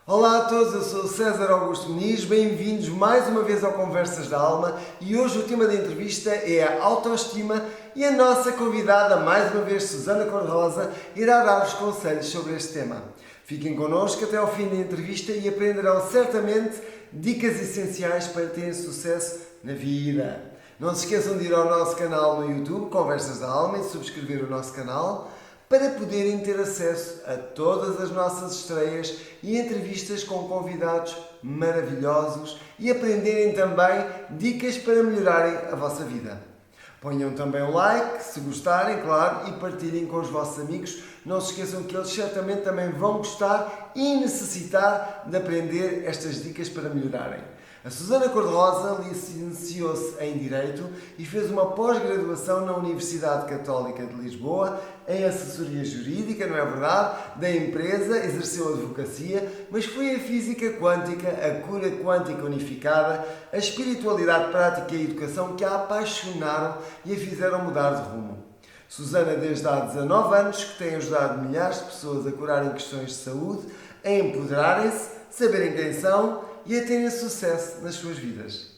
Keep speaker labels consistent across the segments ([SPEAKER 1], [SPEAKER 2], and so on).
[SPEAKER 1] Olá a todos, eu sou o César Augusto Muniz, bem-vindos mais uma vez ao Conversas da Alma e hoje o tema da entrevista é a autoestima e a nossa convidada, mais uma vez, Susana Cor-de-Rosa, irá dar-vos conselhos sobre este tema. Fiquem connosco até ao fim da entrevista e aprenderão certamente dicas essenciais para terem sucesso na vida. Não se esqueçam de ir ao nosso canal no YouTube, Conversas da Alma, e subscrever o nosso canal para poderem ter acesso a todas as nossas estreias e entrevistas com convidados maravilhosos e aprenderem também dicas para melhorarem a vossa vida. Ponham também um like, se gostarem, claro, e partilhem com os vossos amigos. Não se esqueçam que eles certamente também vão gostar e necessitar de aprender estas dicas para melhorarem. A Susana Cor-de-Rosa licenciou-se em Direito e fez uma pós-graduação na Universidade Católica de Lisboa em assessoria jurídica, não é verdade? Da empresa, exerceu a advocacia, mas foi a física quântica, a cura quântica unificada, a espiritualidade prática e a educação que a apaixonaram e a fizeram mudar de rumo. Susana, desde há 19 anos, que tem ajudado milhares de pessoas a curarem questões de saúde, a empoderarem-se, saberem quem são e a terem sucesso nas suas vidas.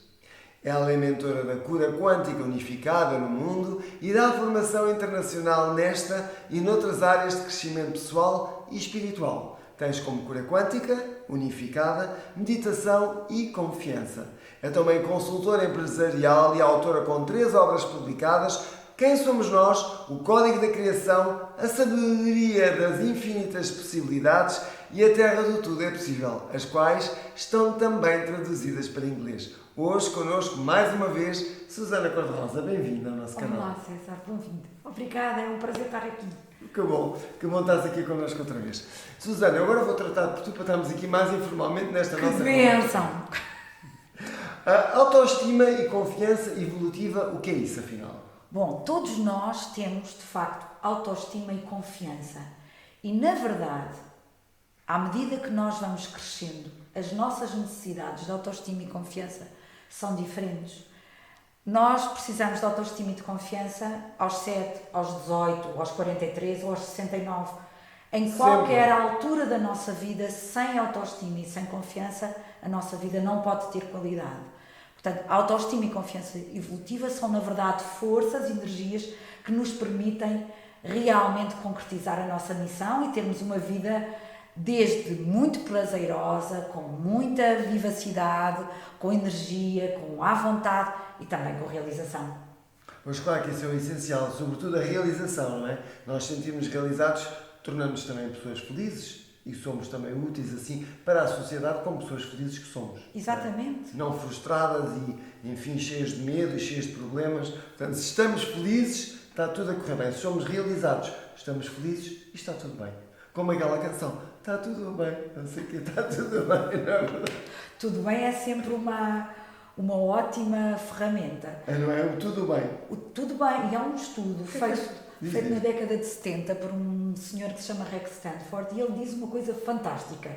[SPEAKER 1] Ela é mentora da cura quântica unificada no mundo e dá formação internacional nesta e noutras áreas de crescimento pessoal e espiritual, tais como cura quântica, unificada, meditação e confiança. É também consultora empresarial e autora com 3 obras publicadas: Quem Somos Nós, O Código da Criação, A Sabedoria das Infinitas Possibilidades e A Terra do Tudo é Possível, as quais estão também traduzidas para inglês. Hoje, connosco, mais uma vez, Susana Cor-de-Rosa. Bem-vinda ao nosso canal.
[SPEAKER 2] Olá, César, bem-vindo. Obrigada, é um prazer estar aqui.
[SPEAKER 1] Que bom estás aqui connosco outra vez. Susana, agora vou tratar por tu para estarmos aqui mais informalmente nesta
[SPEAKER 2] Que
[SPEAKER 1] nossa
[SPEAKER 2] bênção!
[SPEAKER 1] A autoestima e confiança evolutiva, o que é isso, afinal?
[SPEAKER 2] Bom, todos nós temos, de facto, autoestima e confiança. E, na verdade, à medida que nós vamos crescendo, as nossas necessidades de autoestima e confiança são diferentes. Nós precisamos de autoestima e de confiança aos 7, aos 18, aos 43 ou aos 69. Em qualquer altura da nossa vida, sem autoestima e sem confiança, a nossa vida não pode ter qualidade. Portanto, a autoestima e confiança evolutiva são, na verdade, forças, energias que nos permitem realmente concretizar a nossa missão e termos uma vida desde muito prazerosa, com muita vivacidade, com energia, com à vontade e também com realização.
[SPEAKER 1] Pois claro que isso é o essencial, sobretudo a realização, não é? Nós sentimos realizados, tornamos-nos também pessoas felizes e somos também úteis assim para a sociedade como pessoas felizes que somos.
[SPEAKER 2] Exatamente.
[SPEAKER 1] Não frustradas e, enfim, cheias de medo e cheias de problemas. Portanto, se estamos felizes, está tudo a correr bem. Se somos realizados, estamos felizes e está tudo bem. Como aquela canção, está tudo bem, não sei o que, está tudo bem, não é verdade?
[SPEAKER 2] Tudo bem é sempre uma ótima ferramenta.
[SPEAKER 1] Não é? O tudo bem.
[SPEAKER 2] O tudo bem, e há um estudo feito na década de 70 por um senhor que se chama Rex Stanford, e ele diz uma coisa fantástica,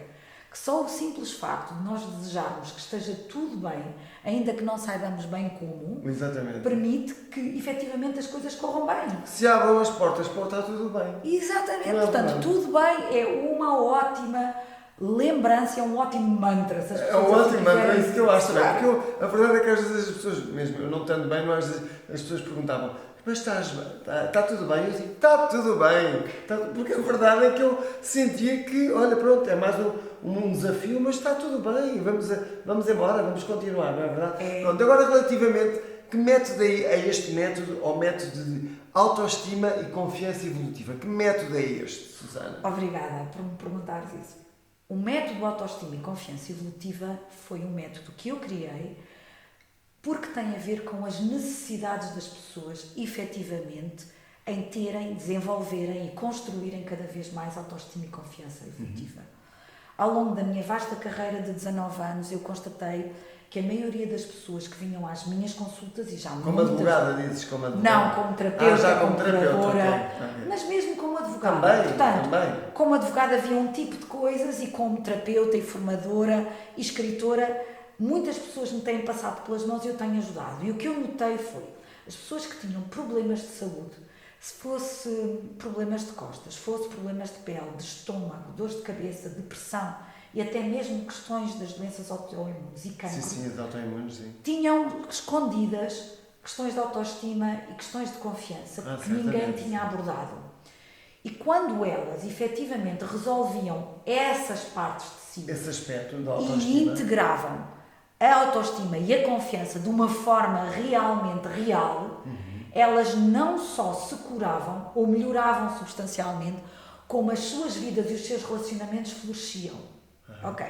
[SPEAKER 2] que só o simples facto de nós desejarmos que esteja tudo bem, ainda que não saibamos bem como,
[SPEAKER 1] Exatamente,
[SPEAKER 2] permite que efetivamente as coisas corram bem.
[SPEAKER 1] Se abram as portas para está tudo bem.
[SPEAKER 2] Exatamente,
[SPEAKER 1] Não é
[SPEAKER 2] portanto,
[SPEAKER 1] verdade?
[SPEAKER 2] tudo bem é uma ótima lembrança, é um ótimo mantra. Se as
[SPEAKER 1] É
[SPEAKER 2] pessoas
[SPEAKER 1] um ótimo mantra, é
[SPEAKER 2] quiserem
[SPEAKER 1] isso que eu acho também.
[SPEAKER 2] usar.
[SPEAKER 1] Porque a verdade é que às vezes as pessoas, mesmo eu não estando bem, às vezes as pessoas perguntavam: mas estás bem? Está tudo bem? Eu digo: está tudo bem. Porque a verdade é que eu sentia que, olha, pronto, é mais um desafio, mas está tudo bem, vamos embora, vamos continuar, não é verdade?
[SPEAKER 2] É.
[SPEAKER 1] Pronto, agora relativamente, que método é este método, ou método de autoestima e confiança evolutiva? Que método é este, Susana?
[SPEAKER 2] Obrigada por me perguntares isso. O método de autoestima e confiança evolutiva foi um método que eu criei porque tem a ver com as necessidades das pessoas, efetivamente, em terem, desenvolverem e construírem cada vez mais autoestima e confiança evolutiva. Ao longo da minha vasta carreira de 19 anos, eu constatei que a maioria das pessoas que vinham às minhas consultas, e já
[SPEAKER 1] Como
[SPEAKER 2] muitas...
[SPEAKER 1] advogada, dizes? Como advogada?
[SPEAKER 2] Não, como terapeuta,
[SPEAKER 1] já como
[SPEAKER 2] como
[SPEAKER 1] terapeuta,
[SPEAKER 2] curadora,
[SPEAKER 1] ok.
[SPEAKER 2] mas mesmo como advogada.
[SPEAKER 1] Também,
[SPEAKER 2] Portanto,
[SPEAKER 1] também.
[SPEAKER 2] como advogada havia um tipo de coisas e como terapeuta e formadora e escritora, muitas pessoas me têm passado pelas mãos e eu tenho ajudado. E o que eu notei foi, as pessoas que tinham problemas de saúde, se fosse problemas de costas, se fosse problemas de pele, de estômago, dores de cabeça, depressão, e até mesmo questões das doenças autoimunes e cancro,
[SPEAKER 1] Sim, as autoimunes, sim.
[SPEAKER 2] tinham escondidas questões de autoestima e questões de confiança, porque ninguém tinha abordado. E quando elas efetivamente resolviam essas partes de si,
[SPEAKER 1] esse aspecto da autoestima,
[SPEAKER 2] e integravam a autoestima e a confiança de uma forma realmente real, elas não só se curavam ou melhoravam substancialmente, como as suas vidas e os seus relacionamentos floresciam. Ok.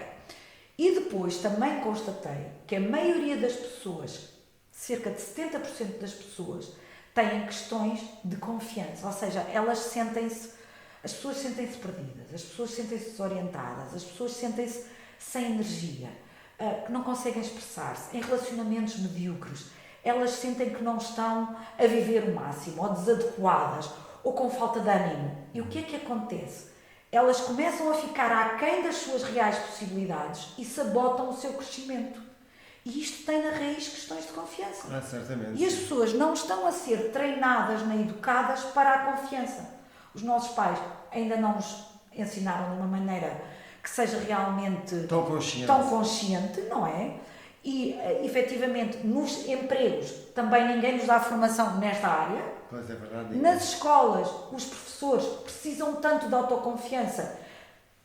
[SPEAKER 2] E depois também constatei que a maioria das pessoas, cerca de 70% das pessoas, têm questões de confiança, ou seja, as pessoas sentem-se perdidas, as pessoas sentem-se desorientadas, as pessoas sentem-se sem energia, que não conseguem expressar-se, em relacionamentos medíocres, elas sentem que não estão a viver o máximo, ou desadequadas, ou com falta de ânimo. E o que é que acontece? Elas começam a ficar aquém das suas reais possibilidades e sabotam o seu crescimento. E isto tem na raiz questões de confiança.
[SPEAKER 1] Certamente.
[SPEAKER 2] E as pessoas não estão a ser treinadas nem educadas para a confiança. Os nossos pais ainda não nos ensinaram de uma maneira que seja realmente
[SPEAKER 1] tão consciente,
[SPEAKER 2] não é? E, efetivamente, nos empregos também ninguém nos dá formação nesta área.
[SPEAKER 1] Pois é verdade.
[SPEAKER 2] Nas escolas, os professores precisam tanto de autoconfiança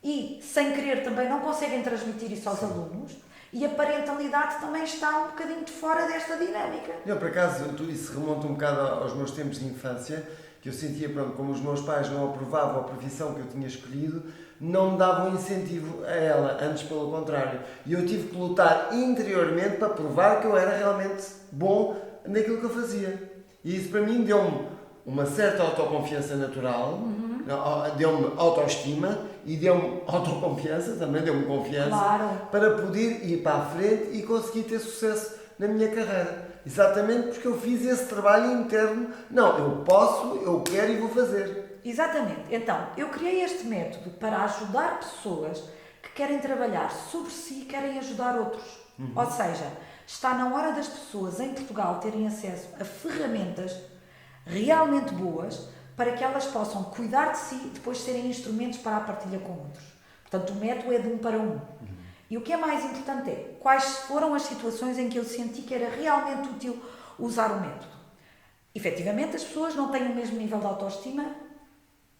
[SPEAKER 2] e, sem querer, também não conseguem transmitir isso aos alunos. E a parentalidade também está um bocadinho de fora desta dinâmica.
[SPEAKER 1] Eu, por acaso, isso remonta um bocado aos meus tempos de infância, que eu sentia, pronto, como os meus pais não aprovavam a profissão que eu tinha escolhido, não me davam incentivo a ela, antes pelo contrário. E eu tive que lutar interiormente para provar que eu era realmente bom naquilo que eu fazia. E isso para mim deu-me uma certa autoconfiança natural, deu-me autoestima e deu-me autoconfiança, também deu-me confiança,
[SPEAKER 2] claro,
[SPEAKER 1] para poder ir para a frente e conseguir ter sucesso na minha carreira. Exatamente porque eu fiz esse trabalho interno. Não, eu posso, eu quero e vou fazer.
[SPEAKER 2] Exatamente. Então, eu criei este método para ajudar pessoas que querem trabalhar sobre si e querem ajudar outros. Ou seja, está na hora das pessoas em Portugal terem acesso a ferramentas realmente boas para que elas possam cuidar de si e depois serem instrumentos para a partilha com outros. Portanto, o método é de 1 para 1. E o que é mais importante é quais foram as situações em que eu senti que era realmente útil usar o método. Efetivamente, as pessoas não têm o mesmo nível de autoestima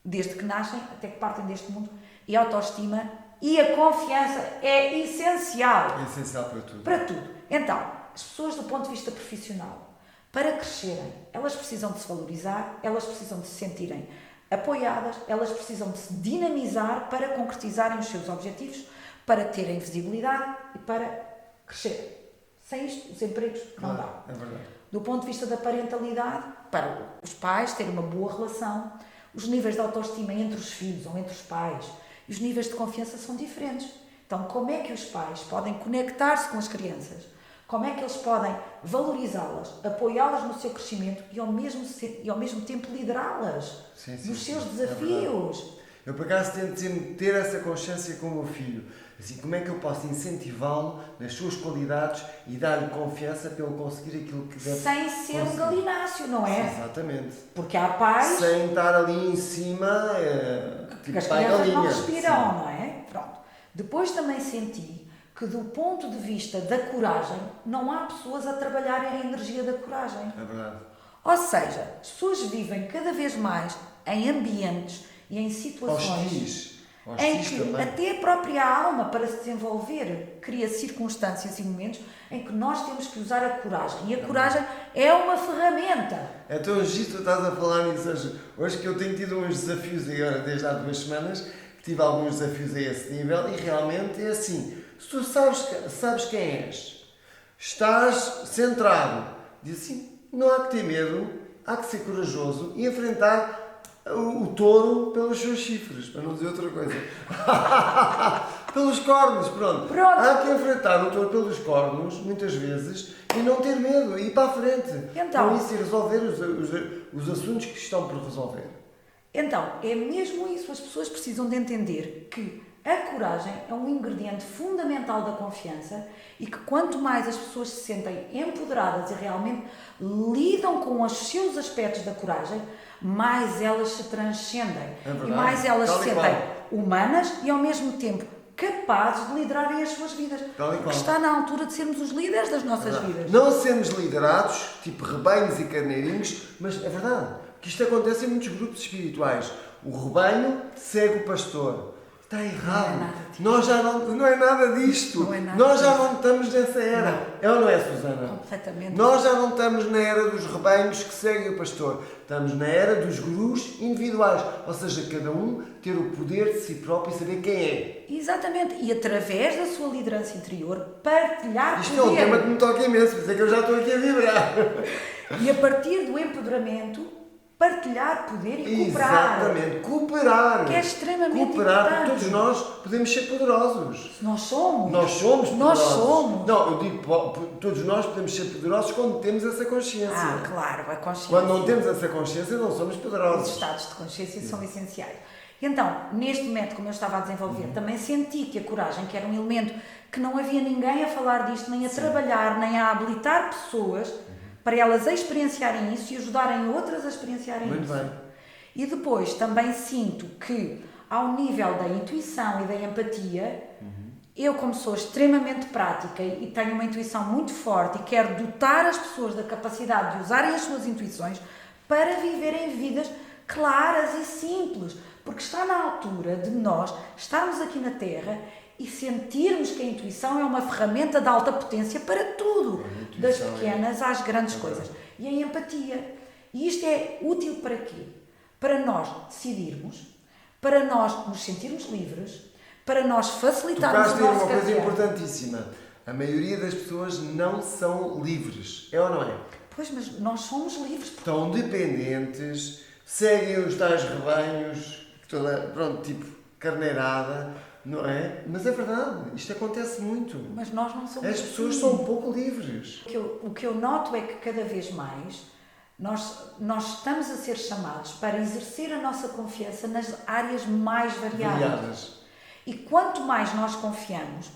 [SPEAKER 2] desde que nascem até que partem deste mundo, e a autoestima e a confiança é essencial.
[SPEAKER 1] É essencial para tudo.
[SPEAKER 2] Para tudo. Então, as pessoas do ponto de vista profissional, para crescerem, elas precisam de se valorizar, elas precisam de se sentirem apoiadas, elas precisam de se dinamizar para concretizarem os seus objetivos, para terem visibilidade e para crescer. Sem isto, os empregos não dão.
[SPEAKER 1] É verdade.
[SPEAKER 2] Do ponto de vista da parentalidade, para os pais terem uma boa relação, os níveis de autoestima entre os filhos ou entre os pais e os níveis de confiança são diferentes. Então, como é que os pais podem conectar-se com as crianças? Como é que eles podem valorizá-las, apoiá-las no seu crescimento e ao mesmo tempo liderá-las nos seus desafios?
[SPEAKER 1] Eu, por acaso, tento sempre ter essa consciência com o meu filho. Assim, como é que eu posso incentivá-lo nas suas qualidades e dar-lhe confiança para ele conseguir aquilo que deve
[SPEAKER 2] sem ser um galináceo, não é?
[SPEAKER 1] Exatamente.
[SPEAKER 2] Porque há pais...
[SPEAKER 1] Sem estar ali em cima...
[SPEAKER 2] que as crianças não respiram, não é? Pronto. Depois também senti que, do ponto de vista da coragem, não há pessoas a trabalharem a energia da coragem.
[SPEAKER 1] É verdade.
[SPEAKER 2] Ou seja, as pessoas vivem cada vez mais em ambientes e em situações em que também, até a própria alma, para se desenvolver, cria circunstâncias e momentos em que nós temos que usar a coragem. E a coragem é uma ferramenta.
[SPEAKER 1] É tão giro tu estás a falar nisso hoje que eu tenho tido uns desafios agora, desde há 2 semanas, que tive alguns desafios a esse nível e realmente é assim, se tu sabes quem és, estás centrado, diz assim, não há que ter medo, há que ser corajoso e enfrentar o touro pelos seus chifres, para não dizer outra coisa. Pelos cornos, pronto. Há que enfrentar o touro pelos cornos, muitas vezes, e não ter medo, e ir para a frente.
[SPEAKER 2] Então,
[SPEAKER 1] com isso e resolver os assuntos que estão por resolver.
[SPEAKER 2] Então, é mesmo isso. As pessoas precisam de entender que a coragem é um ingrediente fundamental da confiança e que quanto mais as pessoas se sentem empoderadas e realmente lidam com os seus aspectos da coragem, mais elas se transcendem e mais elas se sentem humanas e ao mesmo tempo capazes de liderarem as suas vidas.
[SPEAKER 1] Tal e qual.
[SPEAKER 2] Porque está na altura de sermos os líderes das nossas vidas.
[SPEAKER 1] Não sermos liderados, tipo rebanhos e carneirinhos, mas é verdade que isto acontece em muitos grupos espirituais. O rebanho segue o pastor. Está errado.
[SPEAKER 2] Não é nada disto.
[SPEAKER 1] Nós já não é nada disto.
[SPEAKER 2] Não é nada
[SPEAKER 1] Nós já
[SPEAKER 2] disto.
[SPEAKER 1] não estamos nessa era. É ou não é, Susana?
[SPEAKER 2] Completamente.
[SPEAKER 1] Nós já não estamos na era dos rebanhos que seguem o pastor. Estamos na era dos gurus individuais. Ou seja, cada um ter o poder de si próprio e saber quem é.
[SPEAKER 2] Exatamente. E através da sua liderança interior, partilhar
[SPEAKER 1] Isto é um
[SPEAKER 2] poder.
[SPEAKER 1] tema que me toca imenso, por isso é que eu já estou aqui a vibrar.
[SPEAKER 2] E a partir do empoderamento, partilhar poder e cooperar.
[SPEAKER 1] Exatamente, cooperar.
[SPEAKER 2] Que é extremamente
[SPEAKER 1] cooperar, porque
[SPEAKER 2] importante.
[SPEAKER 1] todos nós podemos ser poderosos.
[SPEAKER 2] Nós somos.
[SPEAKER 1] Nós somos poderosos.
[SPEAKER 2] Nós somos.
[SPEAKER 1] Não, eu digo, todos nós podemos ser poderosos quando temos essa consciência.
[SPEAKER 2] Ah, claro, a consciência.
[SPEAKER 1] Quando não temos essa consciência, não somos
[SPEAKER 2] Os
[SPEAKER 1] poderosos.
[SPEAKER 2] estados de consciência são essenciais. Então, neste método, como eu estava a desenvolver, também senti que a coragem, que era um elemento que não havia ninguém a falar disto, nem a trabalhar, nem a habilitar pessoas para elas experienciarem isso e ajudarem outras a experienciarem
[SPEAKER 1] Muito
[SPEAKER 2] isso.
[SPEAKER 1] bem.
[SPEAKER 2] E depois também sinto que, ao nível da intuição e da empatia, eu, como sou extremamente prática e tenho uma intuição muito forte e quero dotar as pessoas da capacidade de usarem as suas intuições para viverem vidas claras e simples, porque está na altura de nós estarmos aqui na Terra e sentirmos que a intuição é uma ferramenta de alta potência para tudo, das pequenas às grandes coisas. E a empatia. E isto é útil para quê? Para nós decidirmos, para nós nos sentirmos livres, para nós facilitarmos
[SPEAKER 1] Tocaste
[SPEAKER 2] o
[SPEAKER 1] em
[SPEAKER 2] nosso
[SPEAKER 1] uma coisa
[SPEAKER 2] caminhar.
[SPEAKER 1] importantíssima. A maioria das pessoas não são livres. É ou não é?
[SPEAKER 2] Pois, mas nós somos livres.
[SPEAKER 1] Estão dependentes, seguem os tais rebanhos, pronto, tipo carneirada, não é? Mas é verdade, isto acontece muito.
[SPEAKER 2] Mas nós não somos
[SPEAKER 1] As pessoas
[SPEAKER 2] assim.
[SPEAKER 1] são um pouco livres.
[SPEAKER 2] O que eu noto é que cada vez mais nós estamos a ser chamados para exercer a nossa confiança nas áreas mais variadas. E quanto mais nós confiamos,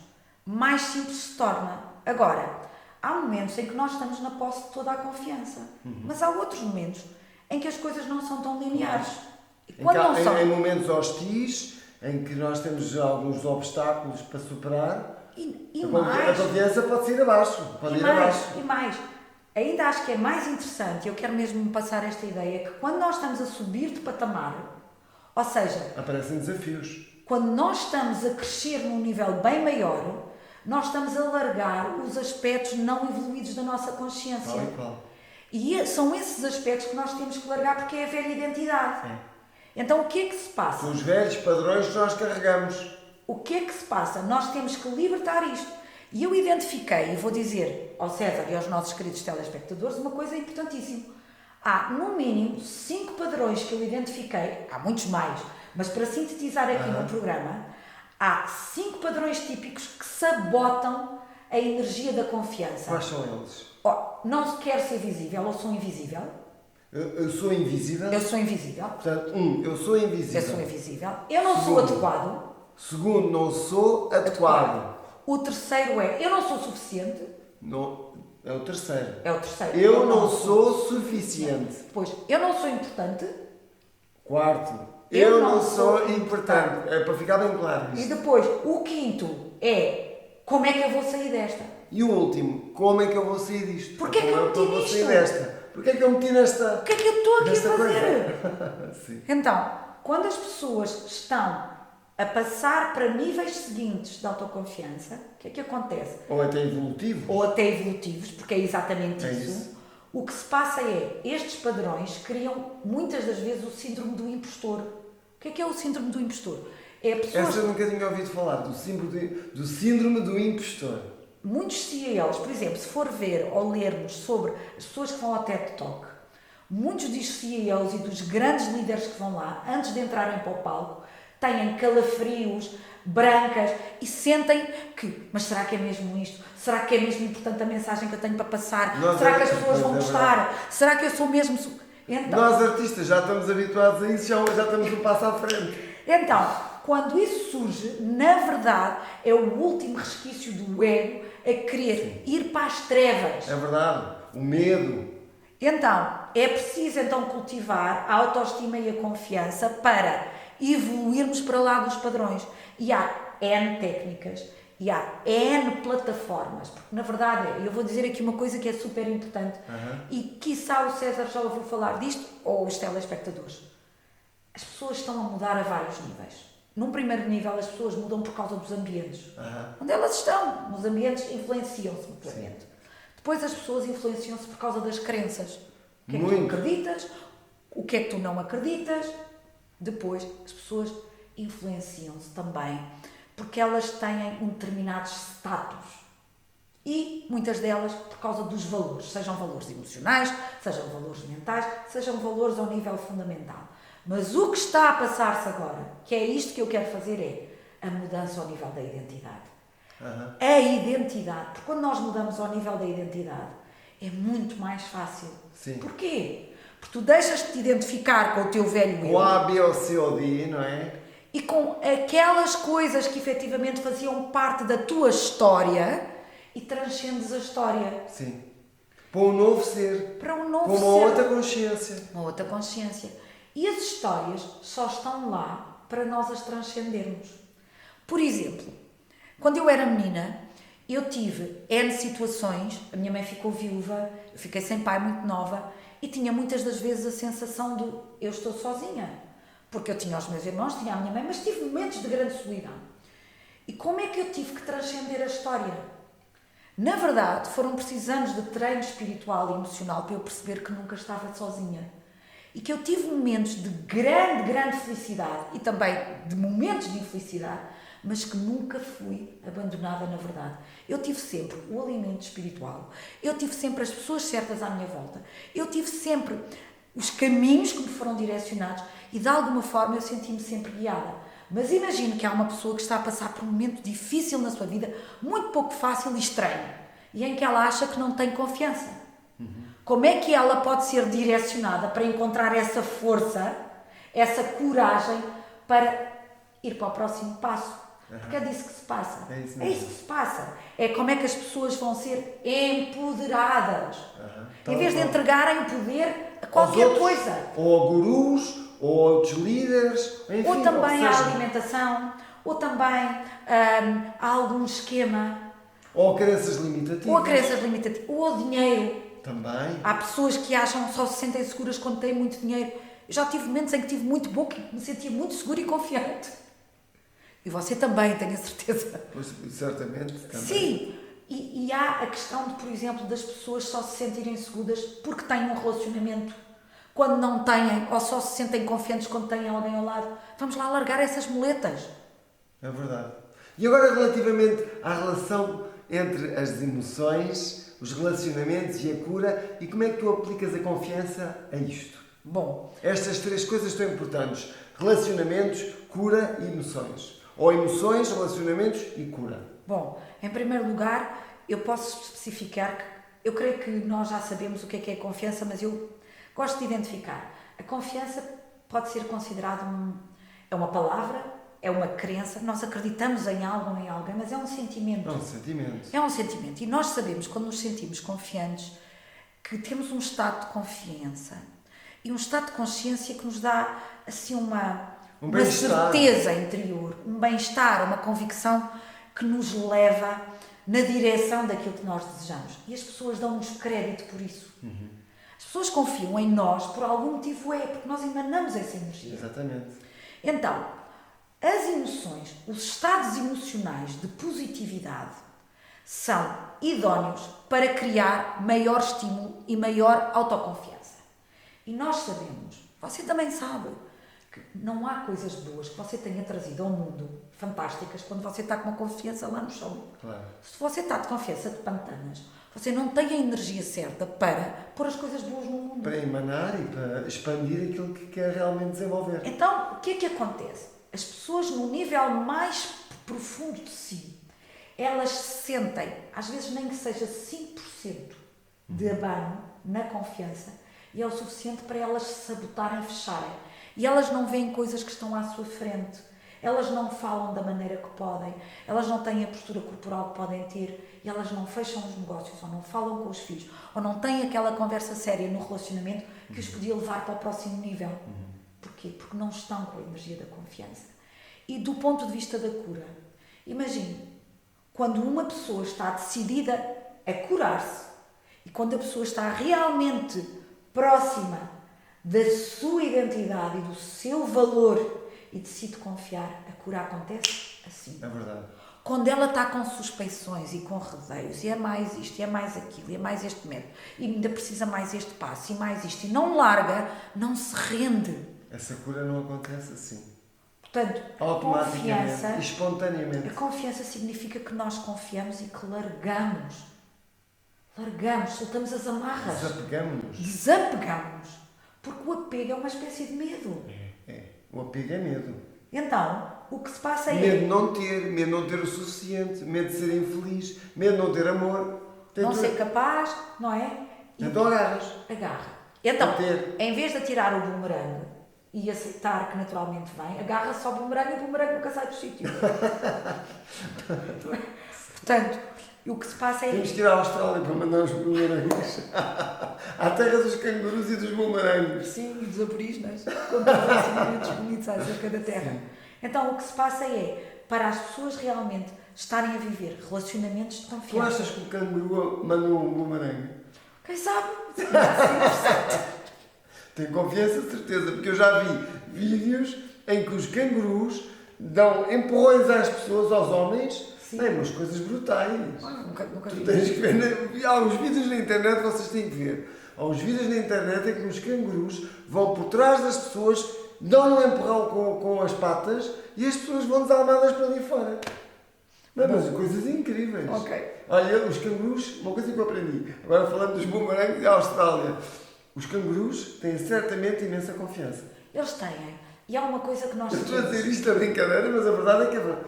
[SPEAKER 2] mais simples se torna. Agora, há momentos em que nós estamos na posse de toda a confiança, mas há outros momentos em que as coisas não são tão lineares. E quando não são...
[SPEAKER 1] Em momentos hostis, em que nós temos alguns obstáculos para superar,
[SPEAKER 2] E
[SPEAKER 1] a
[SPEAKER 2] mais...
[SPEAKER 1] confiança pode ir abaixo. Pode ir abaixo.
[SPEAKER 2] E mais, ainda acho que é mais interessante, eu quero mesmo passar esta ideia, que quando nós estamos a subir de patamar, ou seja,
[SPEAKER 1] Aparecem desafios.
[SPEAKER 2] quando nós estamos a crescer num nível bem maior, nós estamos a largar os aspectos não evoluídos da nossa consciência.
[SPEAKER 1] Tal e qual.
[SPEAKER 2] E são esses aspectos que nós temos que largar porque é a velha identidade. Então o que é que se passa?
[SPEAKER 1] São os velhos padrões que nós carregamos.
[SPEAKER 2] O que é que se passa? Nós temos que libertar isto. E eu identifiquei, e vou dizer ao César e aos nossos queridos telespectadores, uma coisa importantíssima. Há, no mínimo, 5 padrões que eu identifiquei, há muitos mais, mas para sintetizar aqui no programa, há 5 padrões típicos que sabotam a energia da confiança.
[SPEAKER 1] Quais são eles?
[SPEAKER 2] Não quero ser visível, eu sou invisível.
[SPEAKER 1] Eu sou invisível.
[SPEAKER 2] Eu sou invisível.
[SPEAKER 1] Portanto, eu sou invisível.
[SPEAKER 2] Eu sou invisível. Eu não sou adequado.
[SPEAKER 1] Segundo, não sou adequado.
[SPEAKER 2] O terceiro é, eu não sou suficiente.
[SPEAKER 1] Não, é o terceiro.
[SPEAKER 2] É o terceiro.
[SPEAKER 1] Eu não sou suficiente.
[SPEAKER 2] Depois, eu não sou importante.
[SPEAKER 1] Quarto,
[SPEAKER 2] Eu
[SPEAKER 1] eu
[SPEAKER 2] não
[SPEAKER 1] não
[SPEAKER 2] sou
[SPEAKER 1] sou importante. É para ficar bem claro
[SPEAKER 2] E
[SPEAKER 1] isto.
[SPEAKER 2] depois, o quinto é, como é que eu vou sair desta?
[SPEAKER 1] E o último, como é que eu vou sair disto?
[SPEAKER 2] Porquê é que
[SPEAKER 1] Como
[SPEAKER 2] eu meti
[SPEAKER 1] vou sair
[SPEAKER 2] nisto?
[SPEAKER 1] desta? Porquê é que eu meti nesta...
[SPEAKER 2] O que é que eu estou aqui a
[SPEAKER 1] nesta
[SPEAKER 2] fazer?
[SPEAKER 1] coisa? Sim.
[SPEAKER 2] Então, quando as pessoas estão a passar para níveis seguintes de autoconfiança, o que é que acontece?
[SPEAKER 1] Ou até evolutivo.
[SPEAKER 2] Ou até evolutivos, porque é exatamente
[SPEAKER 1] É
[SPEAKER 2] isso.
[SPEAKER 1] isso.
[SPEAKER 2] O que se passa é, estes padrões criam muitas das vezes o síndrome do impostor. O que é o síndrome do impostor? É a pessoa...
[SPEAKER 1] Essa eu nunca tinha ouvido falar, do síndrome do impostor.
[SPEAKER 2] Muitos CEOs, por exemplo, se for ver ou lermos sobre as pessoas que vão ao TED Talk, muitos dos CEOs e dos grandes líderes que vão lá, antes de entrarem para o palco, têm calafrios, brancas e sentem que, mas será que é mesmo isto? Será que é mesmo importante a mensagem que eu tenho para passar? Será que as pessoas vão gostar? Será que eu sou mesmo... Então,
[SPEAKER 1] Nós artistas já estamos habituados a isso, já estamos um passo à frente.
[SPEAKER 2] Então, quando isso surge, na verdade, é o último resquício do ego a querer ir para as trevas.
[SPEAKER 1] É verdade. O medo.
[SPEAKER 2] Então, é preciso então cultivar a autoestima e a confiança para evoluirmos para lá dos padrões. E há N técnicas e há N plataformas, porque na verdade eu vou dizer aqui uma coisa que é super importante e quiçá o César já ouviu falar disto, ou os telespectadores. As pessoas estão a mudar a vários níveis. Num primeiro nível, as pessoas mudam por causa dos ambientes. Onde elas estão, nos ambientes, influenciam-se mutuamente. Depois as pessoas influenciam-se por causa das crenças. O que é que tu acreditas? O que é que tu não acreditas? Depois, as pessoas influenciam-se também porque elas têm um determinado status. E muitas delas por causa dos valores, sejam valores emocionais, sejam valores mentais, sejam valores ao nível fundamental. Mas o que está a passar-se agora, que é isto que eu quero fazer, é a mudança ao nível da identidade. A identidade, porque quando nós mudamos ao nível da identidade, é muito mais fácil.
[SPEAKER 1] Sim.
[SPEAKER 2] Porquê? Porque tu deixas-te identificar com o teu velho eu.
[SPEAKER 1] O A, B, O, C, O, D, não é?
[SPEAKER 2] E com aquelas coisas que efetivamente faziam parte da tua história e transcendes a história.
[SPEAKER 1] Sim. Para um novo ser.
[SPEAKER 2] Para um novo
[SPEAKER 1] para uma
[SPEAKER 2] ser.
[SPEAKER 1] outra consciência.
[SPEAKER 2] Uma outra consciência. E as histórias só estão lá para nós as transcendermos. Por exemplo, quando eu era menina, eu tive N situações, a minha mãe ficou viúva, eu fiquei sem pai muito nova e tinha muitas das vezes a sensação de eu estou sozinha. Porque eu tinha os meus irmãos, tinha a minha mãe, mas tive momentos de grande solidão. E como é que eu tive que transcender a história? Na verdade, foram precisos anos de treino espiritual e emocional para eu perceber que nunca estava sozinha. E que eu tive momentos de grande felicidade e também de momentos de infelicidade, mas que nunca fui abandonada na verdade. Eu tive sempre o alimento espiritual, eu tive sempre as pessoas certas à minha volta, eu tive sempre os caminhos que me foram direcionados e de alguma forma eu senti-me sempre guiada. Mas imagino que há uma pessoa que está a passar por um momento difícil na sua vida, muito pouco fácil e estranho, e em que ela acha que não tem confiança. Como é que ela pode ser direcionada para encontrar essa força, essa coragem para ir para o próximo passo? Porque é disso que se passa.
[SPEAKER 1] É isso
[SPEAKER 2] que se passa. É como é que as pessoas vão ser empoderadas. Em vez de entregarem o poder a qualquer coisa.
[SPEAKER 1] Ou a gurus, ou a outros líderes, enfim.
[SPEAKER 2] Ou também à alimentação, ou também a algum esquema.
[SPEAKER 1] Ou a crenças limitativas.
[SPEAKER 2] Ou ao dinheiro.
[SPEAKER 1] Também.
[SPEAKER 2] Há pessoas que acham que só se sentem seguras quando têm muito dinheiro. Eu já tive momentos em que tive muito pouco e me sentia muito segura e confiante. E você também, tenho a certeza.
[SPEAKER 1] Pois, certamente. Também.
[SPEAKER 2] Sim. E há a questão de, por exemplo, das pessoas só se sentirem seguras porque têm um relacionamento. Quando não têm, ou só se sentem confiantes quando têm alguém ao lado. Vamos lá largar essas muletas.
[SPEAKER 1] É verdade. E agora relativamente à relação entre as emoções, os relacionamentos e a cura, e como é que tu aplicas a confiança a isto?
[SPEAKER 2] Bom,
[SPEAKER 1] estas três coisas estão importantes: relacionamentos, cura e emoções. Ou emoções, relacionamentos e cura.
[SPEAKER 2] Bom, em primeiro lugar, eu posso especificar que eu creio que nós já sabemos o que é confiança, mas eu gosto de identificar. A confiança pode ser considerada é uma palavra, é uma crença, nós acreditamos em algo ou em alguém, mas é um sentimento.
[SPEAKER 1] É um sentimento.
[SPEAKER 2] É um sentimento. E nós sabemos, quando nos sentimos confiantes, que temos um estado de confiança e um estado de consciência que nos dá assim uma certeza interior, um bem-estar, uma convicção que nos leva na direção daquilo que nós desejamos. E as pessoas dão-nos crédito por isso. As pessoas confiam em nós por algum motivo, porque nós emanamos essa energia.
[SPEAKER 1] Exatamente.
[SPEAKER 2] Então, as emoções, os estados emocionais de positividade são idóneos para criar maior estímulo e maior autoconfiança. E nós sabemos, você também sabe, que não há coisas boas que você tenha trazido ao mundo, fantásticas, quando você está com uma confiança lá no chão.
[SPEAKER 1] Claro.
[SPEAKER 2] Se você está de confiança de pantanas, você não tem a energia certa para pôr as coisas boas no mundo.
[SPEAKER 1] Para emanar e para expandir aquilo que quer realmente desenvolver.
[SPEAKER 2] Então, o que é que acontece? As pessoas, no nível mais profundo de si, elas sentem, às vezes nem que seja 5% de abanho na confiança, e é o suficiente para elas se sabotarem, fecharem. E elas não veem coisas que estão à sua frente, elas não falam da maneira que podem, elas não têm a postura corporal que podem ter, e elas não fecham os negócios, ou não falam com os filhos, ou não têm aquela conversa séria no relacionamento que os podia levar para o próximo nível. Porquê? Porque não estão com a energia da confiança. E do ponto de vista da cura, Imagine, quando uma pessoa está decidida a curar-se e quando a pessoa está realmente próxima da sua identidade e do seu valor e decide confiar, a cura acontece assim.
[SPEAKER 1] É verdade.
[SPEAKER 2] Quando ela está com suspeições e com rodeios, e é mais isto, e é mais aquilo, e é mais este método, e ainda precisa mais este passo, e mais isto, e não larga, não se rende.
[SPEAKER 1] Essa cura não acontece assim.
[SPEAKER 2] Portanto, a
[SPEAKER 1] Automaticamente,
[SPEAKER 2] confiança,
[SPEAKER 1] espontaneamente.
[SPEAKER 2] a confiança significa que nós confiamos e que largamos, soltamos as amarras, desapegamos, porque o apego é uma espécie de medo.
[SPEAKER 1] O apego é medo.
[SPEAKER 2] Então, o que se passa
[SPEAKER 1] Medo de
[SPEAKER 2] é
[SPEAKER 1] não ter o suficiente, medo de ser infeliz, medo de não ter amor.
[SPEAKER 2] não ser capaz, não é?
[SPEAKER 1] Então agarras.
[SPEAKER 2] Agarra. Então,
[SPEAKER 1] Bater.
[SPEAKER 2] em vez de atirar o bumerangue e aceitar que naturalmente vem, agarra-se ao bumerangue e o bumerangue nunca sai do sítio. Portanto, o que se passa é...
[SPEAKER 1] Temos que ir à Austrália para mandar os bumerangues. À terra dos cangurus e dos bumerangues.
[SPEAKER 2] Sim, dos aborígenes, com conhecimentos bonitos acerca da Terra. Então, o que se passa é, para as pessoas realmente estarem a viver relacionamentos de
[SPEAKER 1] Tu
[SPEAKER 2] confiança...
[SPEAKER 1] achas que o canguru mandou um bumerangue?
[SPEAKER 2] Quem sabe? Assim,
[SPEAKER 1] Tenho confiança, certeza, porque eu já vi vídeos em que os cangurus dão empurrões às pessoas, aos homens, bem, umas coisas brutais.
[SPEAKER 2] nunca
[SPEAKER 1] Tu
[SPEAKER 2] vi.
[SPEAKER 1] tens que ver, há uns vídeos na internet, vocês têm que ver. Há uns vídeos na internet em que os cangurus vão por trás das pessoas, dão-lhe um empurrão com as patas e as pessoas vão desalmadas para ali fora. Não, mas coisas incríveis.
[SPEAKER 2] Ok.
[SPEAKER 1] Olha, os cangurus, uma coisa que eu aprendi, agora falando dos bumerangues da Austrália, os cangurus têm certamente imensa confiança.
[SPEAKER 2] Eles têm. E há uma coisa que nós
[SPEAKER 1] Eu estou a
[SPEAKER 2] sabemos.
[SPEAKER 1] dizer isto a brincadeira, mas a verdade é que é verdade.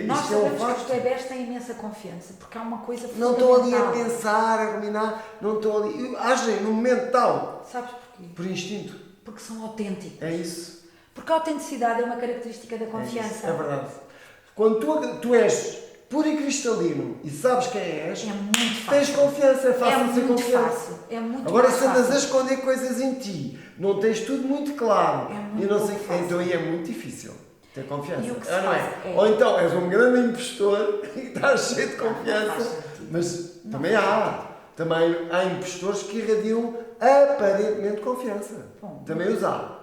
[SPEAKER 2] Nós
[SPEAKER 1] Isto é um
[SPEAKER 2] sabemos que os
[SPEAKER 1] facto.
[SPEAKER 2] bebés têm imensa confiança, porque há uma coisa
[SPEAKER 1] Não estão ali a
[SPEAKER 2] fundamental.
[SPEAKER 1] pensar, a ruminar, não estão ali. Agem no momento tal,
[SPEAKER 2] Sabes porquê?
[SPEAKER 1] por instinto.
[SPEAKER 2] Porque são autênticos.
[SPEAKER 1] É isso.
[SPEAKER 2] Porque a autenticidade é uma característica da
[SPEAKER 1] É,
[SPEAKER 2] confiança.
[SPEAKER 1] isso, é verdade. Quando tu és puro e cristalino e sabes quem és,
[SPEAKER 2] É muito
[SPEAKER 1] tens
[SPEAKER 2] fácil.
[SPEAKER 1] confiança, é
[SPEAKER 2] É
[SPEAKER 1] fácil de ser
[SPEAKER 2] muito
[SPEAKER 1] confiante.
[SPEAKER 2] fácil. É muito
[SPEAKER 1] Agora,
[SPEAKER 2] mais
[SPEAKER 1] se andas a
[SPEAKER 2] fácil.
[SPEAKER 1] esconder coisas em ti, não tens tudo muito claro
[SPEAKER 2] É
[SPEAKER 1] e
[SPEAKER 2] muito
[SPEAKER 1] não sei
[SPEAKER 2] fácil.
[SPEAKER 1] então aí é muito difícil ter confiança.
[SPEAKER 2] E o que se
[SPEAKER 1] não é?
[SPEAKER 2] faz é-
[SPEAKER 1] Ou então és um grande impostor e estás cheio de
[SPEAKER 2] Não faz
[SPEAKER 1] confiança,
[SPEAKER 2] sentido.
[SPEAKER 1] mas
[SPEAKER 2] Não
[SPEAKER 1] também
[SPEAKER 2] faz
[SPEAKER 1] há. Também há impostores que irradiam aparentemente confiança.
[SPEAKER 2] Bom,
[SPEAKER 1] Também os há.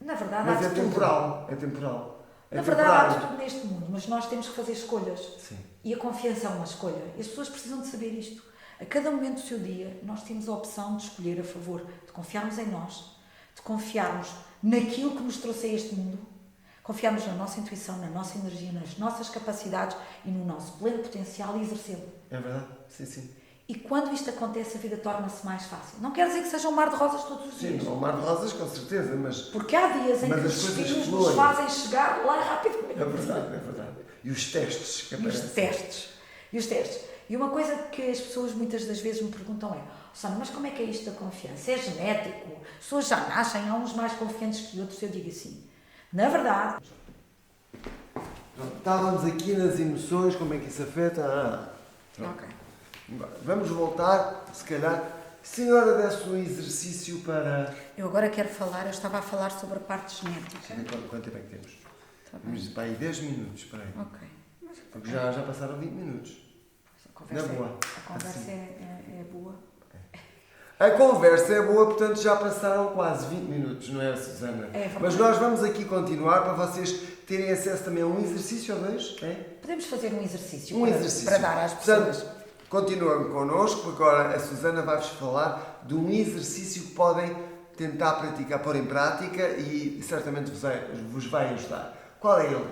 [SPEAKER 2] Na verdade,
[SPEAKER 1] Mas
[SPEAKER 2] há
[SPEAKER 1] é
[SPEAKER 2] de tudo.
[SPEAKER 1] temporal. É temporal. É
[SPEAKER 2] Na verdade, há de
[SPEAKER 1] temporário.
[SPEAKER 2] tudo neste mundo, mas nós temos que fazer escolhas.
[SPEAKER 1] Sim.
[SPEAKER 2] E a confiança é uma escolha. E as pessoas precisam de saber isto. A cada momento do seu dia, nós temos a opção de escolher a favor de confiarmos em nós, de confiarmos naquilo que nos trouxe a este mundo, confiarmos na nossa intuição, na nossa energia, nas nossas capacidades e no nosso pleno potencial e exercê-lo.
[SPEAKER 1] É verdade? Sim, sim.
[SPEAKER 2] E quando isto acontece, a vida torna-se mais fácil. Não quer dizer que seja um mar de rosas todos os
[SPEAKER 1] Sim,
[SPEAKER 2] dias.
[SPEAKER 1] não há mar de rosas, com certeza, mas
[SPEAKER 2] Porque há dias em
[SPEAKER 1] Mas
[SPEAKER 2] que
[SPEAKER 1] as
[SPEAKER 2] os
[SPEAKER 1] coisas
[SPEAKER 2] desafios nos
[SPEAKER 1] fluem.
[SPEAKER 2] fazem chegar lá rapidamente.
[SPEAKER 1] é verdade, é verdade. E os testes que
[SPEAKER 2] E os
[SPEAKER 1] aparecem.
[SPEAKER 2] testes. E os testes. E uma coisa que as pessoas muitas das vezes me perguntam é: Susana, mas como é que é isto da confiança? É genético? As pessoas já nascem, há uns mais confiantes que outros. Eu digo assim: na verdade,
[SPEAKER 1] Estávamos aqui nas emoções, como é que isso afeta?
[SPEAKER 2] ok.
[SPEAKER 1] Vamos voltar, se calhar. Senhora, desse um exercício para.
[SPEAKER 2] Eu agora quero falar, eu estava a falar sobre a parte genética.
[SPEAKER 1] Quanto tempo é que temos?
[SPEAKER 2] Está bem.
[SPEAKER 1] Temos para aí 10 minutos, espera aí.
[SPEAKER 2] Ok. Mas,
[SPEAKER 1] Porque já passaram 20 minutos.
[SPEAKER 2] a conversa,
[SPEAKER 1] Na boa.
[SPEAKER 2] a conversa
[SPEAKER 1] Assim.
[SPEAKER 2] é boa.
[SPEAKER 1] A conversa é boa, portanto já passaram quase 20 minutos, não é, Susana?
[SPEAKER 2] É verdade.
[SPEAKER 1] Mas nós vamos aqui continuar para vocês terem acesso também a um exercício ou dois. É?
[SPEAKER 2] Podemos fazer um exercício,
[SPEAKER 1] Um
[SPEAKER 2] para,
[SPEAKER 1] exercício.
[SPEAKER 2] para dar às pessoas.
[SPEAKER 1] Portanto, continuem connosco, agora a Susana vai-vos falar de um exercício que podem tentar praticar, pôr em prática e certamente vos vai ajudar. Qual é ele,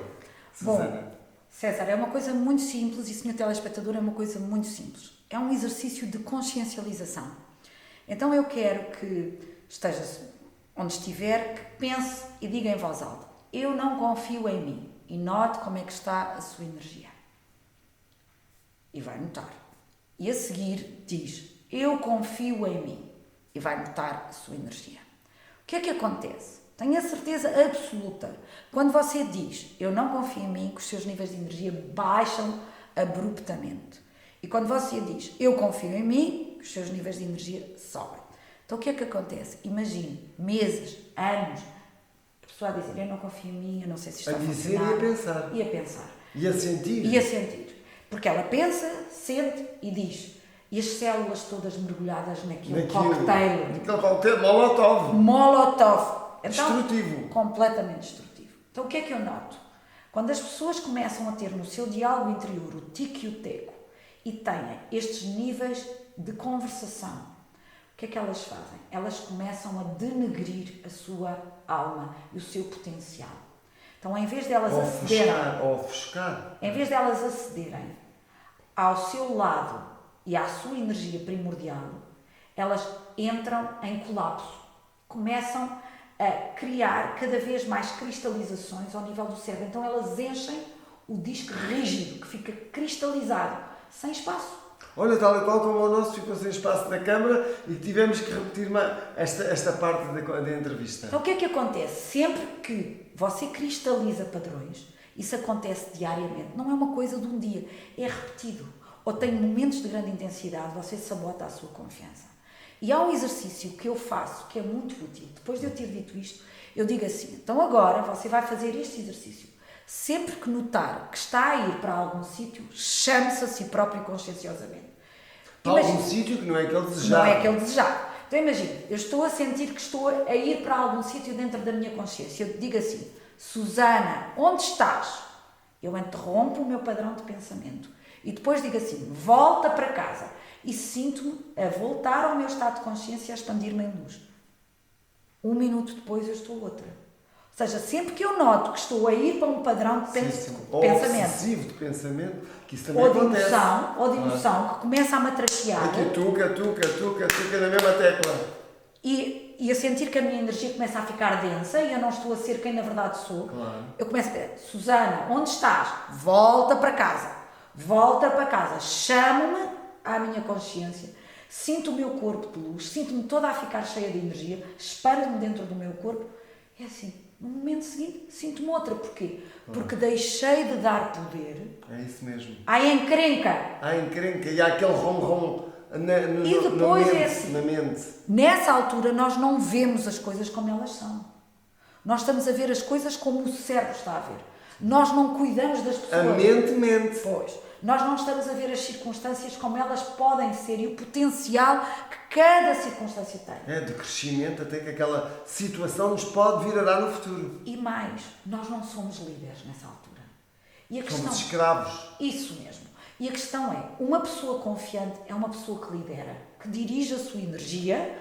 [SPEAKER 1] Susana?
[SPEAKER 2] Bom, César, é uma coisa muito simples e, senhor telespectador, é uma coisa muito simples. É um exercício de consciencialização. Então eu quero que esteja onde estiver, que pense e diga em voz alta: eu não confio em mim. E note como é que está a sua energia. E vai notar. E a seguir diz: eu confio em mim. E vai notar a sua energia. O que é que acontece? Tenho a certeza absoluta. Quando você diz eu não confio em mim, que os seus níveis de energia baixam abruptamente. E quando você diz eu confio em mim, que os seus níveis de energia sobem. Então o que é que acontece? Imagine meses, anos, a pessoa a dizer eu não confio em mim, eu não sei se está
[SPEAKER 1] A
[SPEAKER 2] a
[SPEAKER 1] dizer
[SPEAKER 2] funcionar.
[SPEAKER 1] e a pensar.
[SPEAKER 2] E a pensar.
[SPEAKER 1] E a sentir.
[SPEAKER 2] E a sentir. Porque ela pensa, sente e diz. E as células todas mergulhadas naquele cocktail.
[SPEAKER 1] Naquele cocktail Molotov.
[SPEAKER 2] Molotov. Então,
[SPEAKER 1] Destrutivo.
[SPEAKER 2] Completamente destrutivo. Então o que é que eu noto? Quando as pessoas começam a ter no seu diálogo interior o tique e o teco e têm estes níveis de conversação, o que é que elas fazem? Elas começam a denegrir a sua alma e o seu potencial. Então, em vez delas
[SPEAKER 1] ofuscar.
[SPEAKER 2] em vez delas acederem ao seu lado e à sua energia primordial, elas entram em colapso. Começam a criar cada vez mais cristalizações ao nível do cérebro. Então, elas enchem o disco rígido, que fica cristalizado, sem espaço.
[SPEAKER 1] Olha, tal e qual como o nosso ficou sem espaço na câmara e tivemos que repetir esta parte da entrevista.
[SPEAKER 2] Então o que é que acontece? Sempre que você cristaliza padrões, isso acontece diariamente, não é uma coisa de um dia, é repetido. Ou tem momentos de grande intensidade, você sabota a sua confiança. E há um exercício que eu faço, que é muito útil. Depois de eu ter dito isto, eu digo assim, então agora você vai fazer este exercício. Sempre que notar que está a ir para algum sítio, chame-se a si próprio conscienciosamente.
[SPEAKER 1] Para algum sítio que não é aquele desejado.
[SPEAKER 2] Não é aquele desejado. Então imagina, eu estou a sentir que estou a ir para algum sítio dentro da minha consciência. Eu digo assim, Susana, onde estás? Eu interrompo o meu padrão de pensamento. E depois digo assim, volta para casa. E sinto-me a voltar ao meu estado de consciência e a expandir-me em luz. 1 minuto depois eu estou outra. Ou seja, sempre que eu noto que estou a ir para um padrão de pensamento,
[SPEAKER 1] obsessivo de pensamento, que isso também acontece.
[SPEAKER 2] Ou de emoção, que começa a matraquear.
[SPEAKER 1] Aqui tuca na mesma tecla.
[SPEAKER 2] E a sentir que a minha energia começa a ficar densa e eu não estou a ser quem na verdade sou.
[SPEAKER 1] Claro.
[SPEAKER 2] Eu começo a dizer, Susana, onde estás? Volta para casa. Volta para casa. Chamo-me à minha consciência. Sinto o meu corpo de luz. Sinto-me toda a ficar cheia de energia. Expando-me dentro do meu corpo. É assim. No momento seguinte, sinto-me outra. Porquê? Porque deixei de dar poder.
[SPEAKER 1] É isso mesmo.
[SPEAKER 2] À encrenca.
[SPEAKER 1] À encrenca. E há aquele rom-rom na mente.
[SPEAKER 2] Nessa altura, nós não vemos as coisas como elas são. Nós estamos a ver as coisas como o cérebro está a ver. Nós não cuidamos das pessoas.
[SPEAKER 1] A mente mente.
[SPEAKER 2] Pois. Nós não estamos a ver as circunstâncias como elas podem ser e o potencial que cada circunstância tem.
[SPEAKER 1] É, de crescimento até que aquela situação nos pode vir a dar no futuro.
[SPEAKER 2] E mais, nós não somos líderes nessa altura. E a
[SPEAKER 1] somos escravos.
[SPEAKER 2] Isso mesmo. E a questão é, uma pessoa confiante é uma pessoa que lidera, que dirige a sua energia,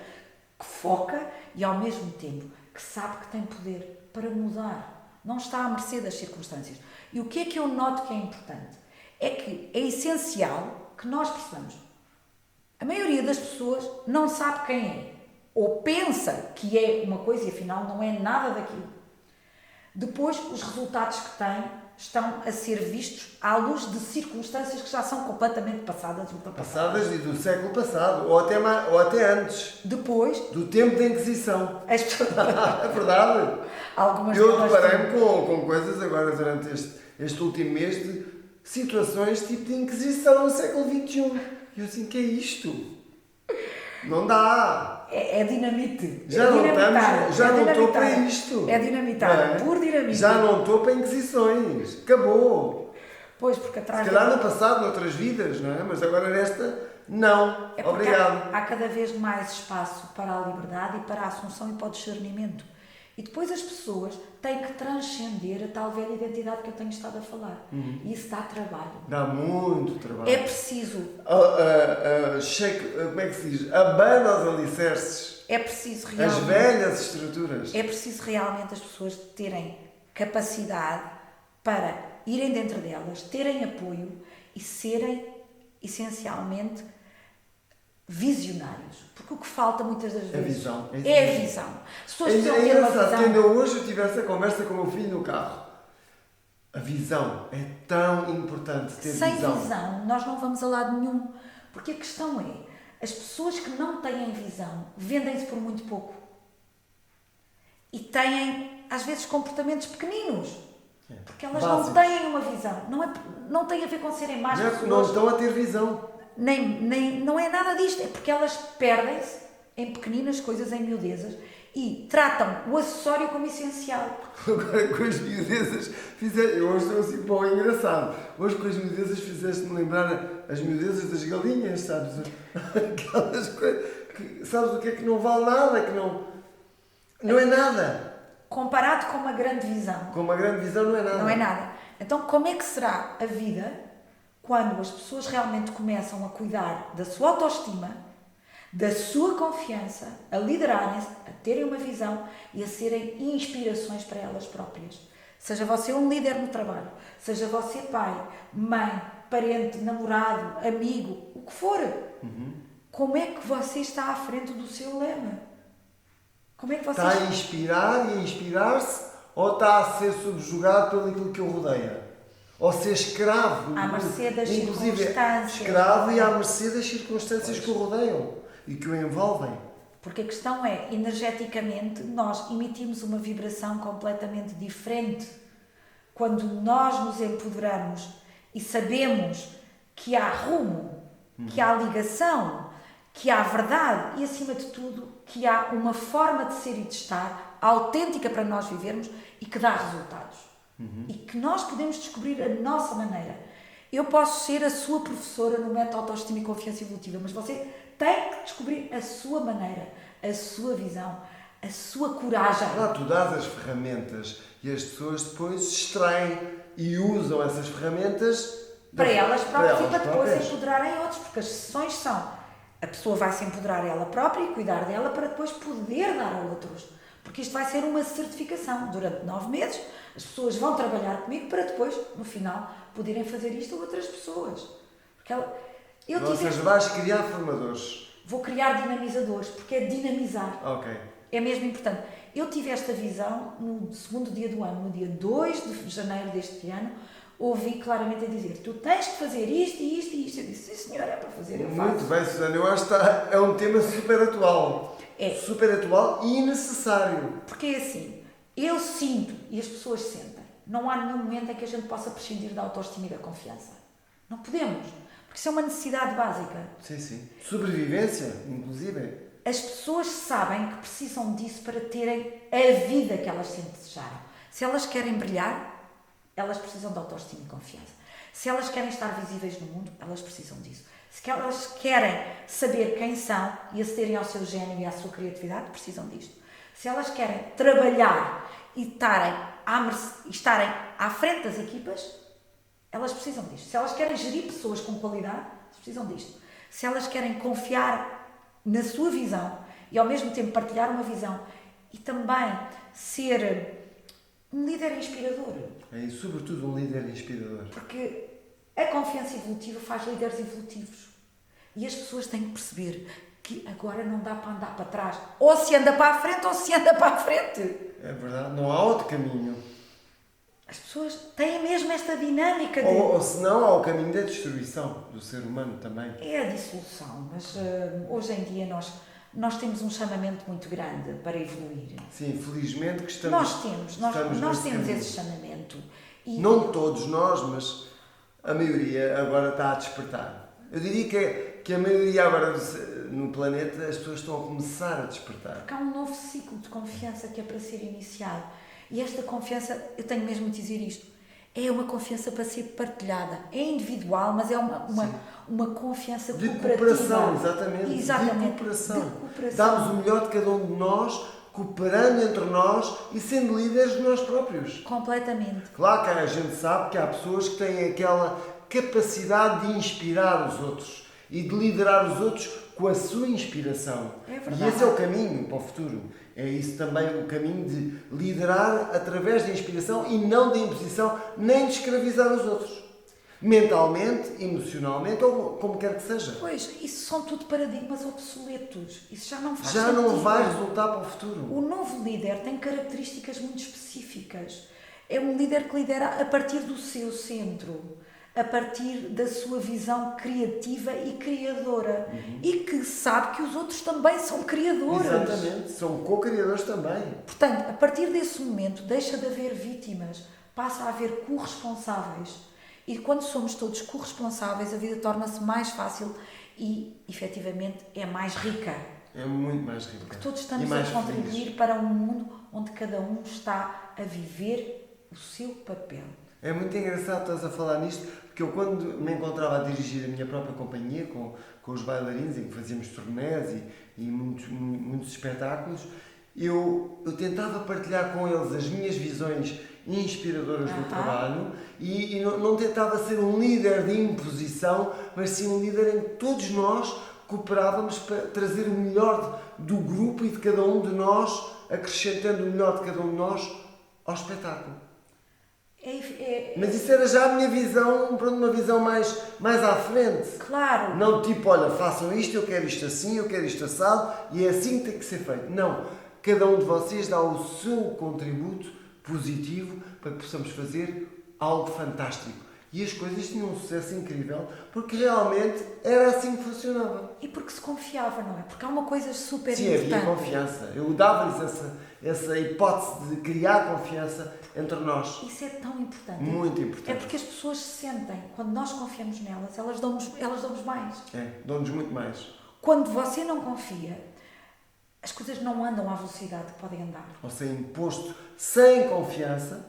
[SPEAKER 2] que foca e ao mesmo tempo que sabe que tem poder para mudar. Não está à mercê das circunstâncias. E o que é que eu noto que é importante? É que é essencial que nós percebamos. A maioria das pessoas não sabe quem é. Ou pensa que é uma coisa e afinal não é nada daquilo. Depois, os resultados que tem estão a ser vistos à luz de circunstâncias que já são completamente passadas e ultrapassadas.
[SPEAKER 1] Passadas e do século passado, ou até antes.
[SPEAKER 2] Depois...
[SPEAKER 1] Do tempo da Inquisição.
[SPEAKER 2] As pessoas...
[SPEAKER 1] É verdade.
[SPEAKER 2] Algumas
[SPEAKER 1] eu deparei-me com coisas agora durante este último mês de situações tipo de Inquisição no século XXI. E eu assim, que é isto? Não dá.
[SPEAKER 2] É dinamite.
[SPEAKER 1] Já não estou para isto.
[SPEAKER 2] É dinamitar, por dinamite.
[SPEAKER 1] Já não estou para Inquisições. Acabou.
[SPEAKER 2] Pois, porque atrás...
[SPEAKER 1] Se calhar no passado, noutras vidas, não é? Mas agora nesta, não. Obrigado.
[SPEAKER 2] Há cada vez mais espaço para a liberdade e para a assunção e para o discernimento. E depois as pessoas têm que transcender a tal velha identidade que eu tenho estado a falar. E isso dá trabalho.
[SPEAKER 1] Dá muito trabalho.
[SPEAKER 2] É preciso...
[SPEAKER 1] como é que se diz? Abana os alicerces.
[SPEAKER 2] É preciso realmente...
[SPEAKER 1] As velhas estruturas.
[SPEAKER 2] É preciso realmente as pessoas terem capacidade para irem dentro delas, terem apoio e serem, essencialmente, visionários. Porque o que falta muitas das vezes...
[SPEAKER 1] É a visão.
[SPEAKER 2] É a visão. As pessoas precisam ter uma visão...
[SPEAKER 1] que ainda hoje eu tive essa conversa com o meu filho no carro. A visão é tão importante ter visão.
[SPEAKER 2] Sem visão, nós não vamos a lado nenhum. Porque a questão é, as pessoas que não têm visão vendem-se por muito pouco. E têm, às vezes, comportamentos pequeninos. Porque elas não têm uma visão. Não tem a ver com serem más pessoas.
[SPEAKER 1] Não estão a ter visão.
[SPEAKER 2] Não é nada disto. É porque elas perdem-se em pequeninas coisas, em miudezas. e tratam o acessório como essencial.
[SPEAKER 1] Agora com as miudezas, eu hoje estou assim para o engraçado. Hoje com as miudezas fizeste-me lembrar as miudezas das galinhas, sabes? Aquelas coisas, sabes o que é que não vale nada, que não é nada.
[SPEAKER 2] Comparado com uma grande visão.
[SPEAKER 1] Com uma grande visão não é nada.
[SPEAKER 2] Não é nada. Então, como é que será a vida quando as pessoas realmente começam a cuidar da sua autoestima, da sua confiança, a liderarem-se, a terem uma visão e a serem inspirações para elas próprias? Seja você um líder no trabalho, seja você pai, mãe, parente, namorado, amigo, o que for. Como é que você está à frente do seu lema? Como é que você
[SPEAKER 1] está a inspirar e a inspirar-se ou está a ser subjugado pelo aquilo que o rodeia? Ou ser escravo,
[SPEAKER 2] à mercê das
[SPEAKER 1] inclusive
[SPEAKER 2] circunstâncias.
[SPEAKER 1] escravo e à mercê das circunstâncias que o rodeiam e que o envolvem.
[SPEAKER 2] Porque a questão é, energeticamente, nós emitimos uma vibração completamente diferente quando nós nos empoderamos e sabemos que há rumo, que há ligação, que há verdade e, acima de tudo, que há uma forma de ser e de estar autêntica para nós vivermos e que dá resultados. E que nós podemos descobrir a nossa maneira. Eu posso ser a sua professora no método Autoestima e Confiança Evolutiva, mas você tem que descobrir a sua maneira, a sua visão, a sua coragem.
[SPEAKER 1] Lá tu dás as ferramentas e as pessoas depois extraem e usam essas ferramentas
[SPEAKER 2] para elas próprias e para depois
[SPEAKER 1] próprias.
[SPEAKER 2] empoderarem outros, porque as sessões são a pessoa vai se empoderar ela própria e cuidar dela para depois poder dar a outros, porque isto vai ser uma certificação durante 9 meses, as pessoas vão trabalhar comigo para depois, no final, poderem fazer isto a outras pessoas, porque
[SPEAKER 1] Ou seja, vais criar formadores.
[SPEAKER 2] vou criar dinamizadores, porque é dinamizar.
[SPEAKER 1] Ok.
[SPEAKER 2] É mesmo importante. Eu tive esta visão no segundo dia do ano, no dia 2 de janeiro deste ano, ouvi claramente a dizer, tu tens que fazer isto e isto e isto. Eu disse, sim senhora, é para fazer, eu faço.
[SPEAKER 1] Muito bem, Susana, eu acho que é um tema super atual.
[SPEAKER 2] É.
[SPEAKER 1] Super atual e necessário.
[SPEAKER 2] Porque é assim, eu sinto e as pessoas sentem, não há nenhum momento em que a gente possa prescindir da autoestima e da confiança. Não podemos, porque isso é uma necessidade básica.
[SPEAKER 1] Sim, sim. Sobrevivência, inclusive.
[SPEAKER 2] As pessoas sabem que precisam disso para terem a vida que elas sempre desejaram. Se elas querem brilhar, elas precisam de autoestima e confiança. Se elas querem estar visíveis no mundo, elas precisam disso. Se elas querem saber quem são e acederem ao seu gênio e à sua criatividade, precisam disto. Se elas querem trabalhar e estarem à frente das equipas, elas precisam disto. Se elas querem gerir pessoas com qualidade, precisam disto. Se elas querem confiar na sua visão e ao mesmo tempo partilhar uma visão e também ser um líder inspirador.
[SPEAKER 1] E sobretudo um líder inspirador.
[SPEAKER 2] Porque a confiança evolutiva faz líderes evolutivos. E as pessoas têm que perceber que agora não dá para andar para trás. Ou se anda para a frente ou se anda para a frente.
[SPEAKER 1] É verdade, não há outro caminho.
[SPEAKER 2] As pessoas têm mesmo esta dinâmica de...
[SPEAKER 1] Ou se não, há o caminho da destruição do ser humano também.
[SPEAKER 2] É a dissolução, mas hoje em dia nós temos um chamamento muito grande para evoluir.
[SPEAKER 1] Sim, felizmente que estamos...
[SPEAKER 2] Nós temos esse chamamento. E
[SPEAKER 1] não todos nós, mas a maioria agora está a despertar. Eu diria que a maioria agora no planeta, as pessoas estão a começar a despertar.
[SPEAKER 2] Porque há um novo ciclo de confiança que é para ser iniciado. E esta confiança, eu tenho mesmo de dizer isto, é uma confiança para ser partilhada. É individual, mas é uma confiança
[SPEAKER 1] de
[SPEAKER 2] cooperativa.
[SPEAKER 1] Cooperação, exatamente.
[SPEAKER 2] Exatamente.
[SPEAKER 1] De cooperação.
[SPEAKER 2] De cooperação.
[SPEAKER 1] Damos o melhor de cada um de nós, cooperando entre nós e sendo líderes de nós próprios.
[SPEAKER 2] Completamente.
[SPEAKER 1] Claro que a gente sabe que há pessoas que têm aquela capacidade de inspirar os outros e de liderar os outros com a sua inspiração.
[SPEAKER 2] É verdade.
[SPEAKER 1] E esse é o caminho para o futuro. É isso também o caminho de liderar através da inspiração e não da imposição, nem de escravizar os outros. Mentalmente, emocionalmente ou como quer que seja.
[SPEAKER 2] Pois, isso são tudo paradigmas obsoletos. Isso já não faz
[SPEAKER 1] Já
[SPEAKER 2] sentido.
[SPEAKER 1] não vai resultar para o futuro.
[SPEAKER 2] O novo líder tem características muito específicas. É um líder que lidera a partir do seu centro, a partir da sua visão criativa e criadora. E que sabe que os outros também são criadores.
[SPEAKER 1] Exatamente, são co-criadores também.
[SPEAKER 2] Portanto, a partir desse momento, deixa de haver vítimas, passa a haver corresponsáveis. E quando somos todos corresponsáveis, a vida torna-se mais fácil e, efetivamente, é mais rica.
[SPEAKER 1] É muito mais rica.
[SPEAKER 2] Porque todos
[SPEAKER 1] E
[SPEAKER 2] estamos
[SPEAKER 1] mais
[SPEAKER 2] a contribuir
[SPEAKER 1] feliz.
[SPEAKER 2] para um mundo onde cada um está a viver o seu papel.
[SPEAKER 1] É muito engraçado estás a falar nisto, porque eu quando me encontrava a dirigir a minha própria companhia, com os bailarinos, em que fazíamos turnés e muitos espetáculos, eu tentava partilhar com eles as minhas visões inspiradoras do trabalho e não tentava ser um líder de imposição, mas sim um líder em que todos nós cooperávamos para trazer o melhor do grupo e de cada um de nós, acrescentando o melhor de cada um de nós ao espetáculo. Mas isso era já a minha visão, pronto, uma visão mais à frente.
[SPEAKER 2] Claro.
[SPEAKER 1] Não tipo, olha, façam isto, eu quero isto assim, eu quero isto assado e é assim que tem que ser feito. Não. Cada um de vocês dá o seu contributo positivo para que possamos fazer algo fantástico. E as coisas tinham um sucesso incrível porque realmente era assim que funcionava.
[SPEAKER 2] E porque se confiava, não é? Porque há uma coisa super
[SPEAKER 1] Sim,
[SPEAKER 2] importante.
[SPEAKER 1] havia confiança. Eu dava-lhes essa hipótese de criar confiança entre nós.
[SPEAKER 2] Isso é tão importante.
[SPEAKER 1] Muito importante.
[SPEAKER 2] É porque as pessoas se sentem, quando nós confiamos nelas, elas dão-nos mais.
[SPEAKER 1] Dão-nos muito mais.
[SPEAKER 2] Quando você não confia, as coisas não andam à velocidade que podem andar.
[SPEAKER 1] Ou ser imposto sem confiança.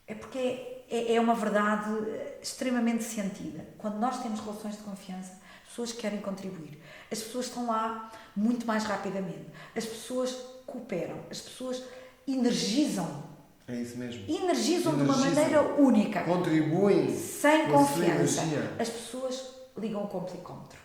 [SPEAKER 2] É porque é uma verdade extremamente sentida. Quando nós temos relações de confiança, as pessoas querem contribuir. As pessoas estão lá muito mais rapidamente. As pessoas cooperam. As pessoas energizam.
[SPEAKER 1] É isso mesmo.
[SPEAKER 2] Energizam de uma maneira única.
[SPEAKER 1] Contribuem.
[SPEAKER 2] Sem
[SPEAKER 1] com a sua
[SPEAKER 2] confiança.
[SPEAKER 1] energia.
[SPEAKER 2] As pessoas ligam o complicómetro.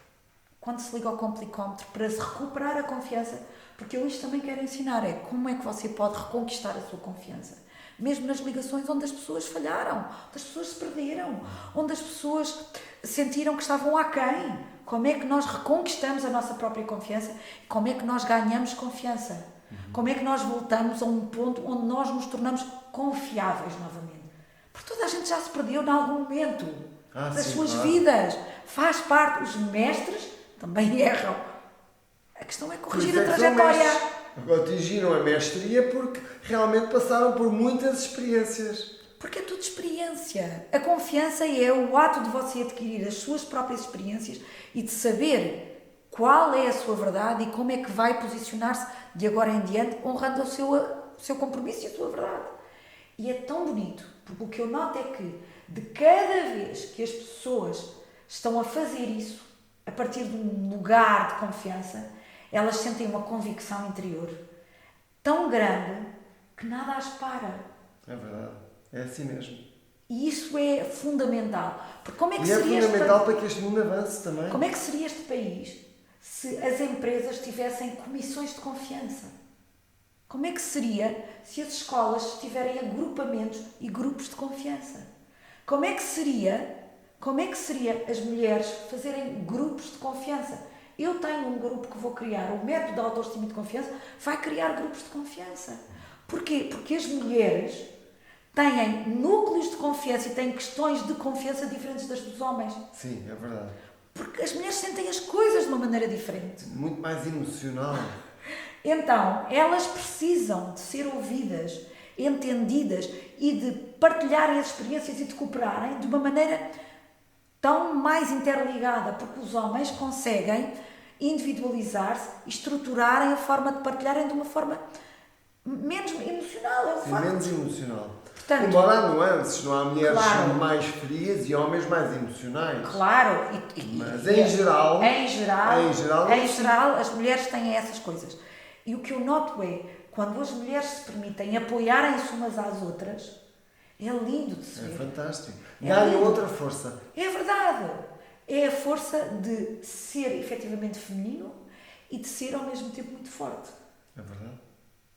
[SPEAKER 2] Quando se liga ao complicómetro para se recuperar a confiança, porque eu isto também quero ensinar, é como é que você pode reconquistar a sua confiança. Mesmo nas ligações onde as pessoas falharam, onde as pessoas se perderam, onde as pessoas sentiram que estavam aquém. Como é que nós reconquistamos a nossa própria confiança? Como é que nós ganhamos confiança? Como é que nós voltamos a um ponto onde nós nos tornamos confiáveis novamente? Porque toda a gente já se perdeu em algum momento das suas vidas. Faz parte. Os mestres também erram. A questão é corrigir a trajetória.
[SPEAKER 1] Atingiram a mestria porque realmente passaram por muitas experiências.
[SPEAKER 2] Porque é tudo experiência. A confiança é o ato de você adquirir as suas próprias experiências e de saber qual é a sua verdade e como é que vai posicionar-se de agora em diante, honrando o seu compromisso e a sua verdade. E é tão bonito, porque o que eu noto é que de cada vez que as pessoas estão a fazer isso, a partir de um lugar de confiança, elas sentem uma convicção interior tão grande que nada as para.
[SPEAKER 1] É verdade. É assim mesmo.
[SPEAKER 2] E isso é fundamental. Porque como é que
[SPEAKER 1] E é
[SPEAKER 2] seria
[SPEAKER 1] fundamental para que este mundo avance também.
[SPEAKER 2] Como é que seria este país se as empresas tivessem comissões de confiança? Como é que seria se as escolas tiverem agrupamentos e grupos de confiança? Como é que seria as mulheres fazerem grupos de confiança? Eu tenho um grupo que vou criar, o método da autoestima e de confiança vai criar grupos de confiança. Porquê? Porque as mulheres têm núcleos de confiança e têm questões de confiança diferentes das dos homens.
[SPEAKER 1] Sim, é verdade.
[SPEAKER 2] Porque as mulheres sentem as coisas de uma maneira diferente.
[SPEAKER 1] Muito mais emocional.
[SPEAKER 2] Então, elas precisam de ser ouvidas, entendidas e de partilharem as experiências e de cooperarem de uma maneira tão mais interligada, porque os homens conseguem individualizar-se e estruturarem a forma de partilharem de uma forma menos emocional, é um
[SPEAKER 1] Sim,
[SPEAKER 2] facto.
[SPEAKER 1] menos emocional.
[SPEAKER 2] Portanto,
[SPEAKER 1] embora há nuances, não há mulheres
[SPEAKER 2] claro,
[SPEAKER 1] mais frias e homens mais emocionais.
[SPEAKER 2] Claro,
[SPEAKER 1] Mas em geral,
[SPEAKER 2] as mulheres têm essas coisas. E o que eu noto é, quando as mulheres se permitem apoiarem-se umas às outras, é lindo de se ver.
[SPEAKER 1] É fantástico.
[SPEAKER 2] É
[SPEAKER 1] Ganham
[SPEAKER 2] lindo.
[SPEAKER 1] outra força.
[SPEAKER 2] É verdade. É a força de ser efetivamente feminino e de ser ao mesmo tempo muito forte.
[SPEAKER 1] É verdade.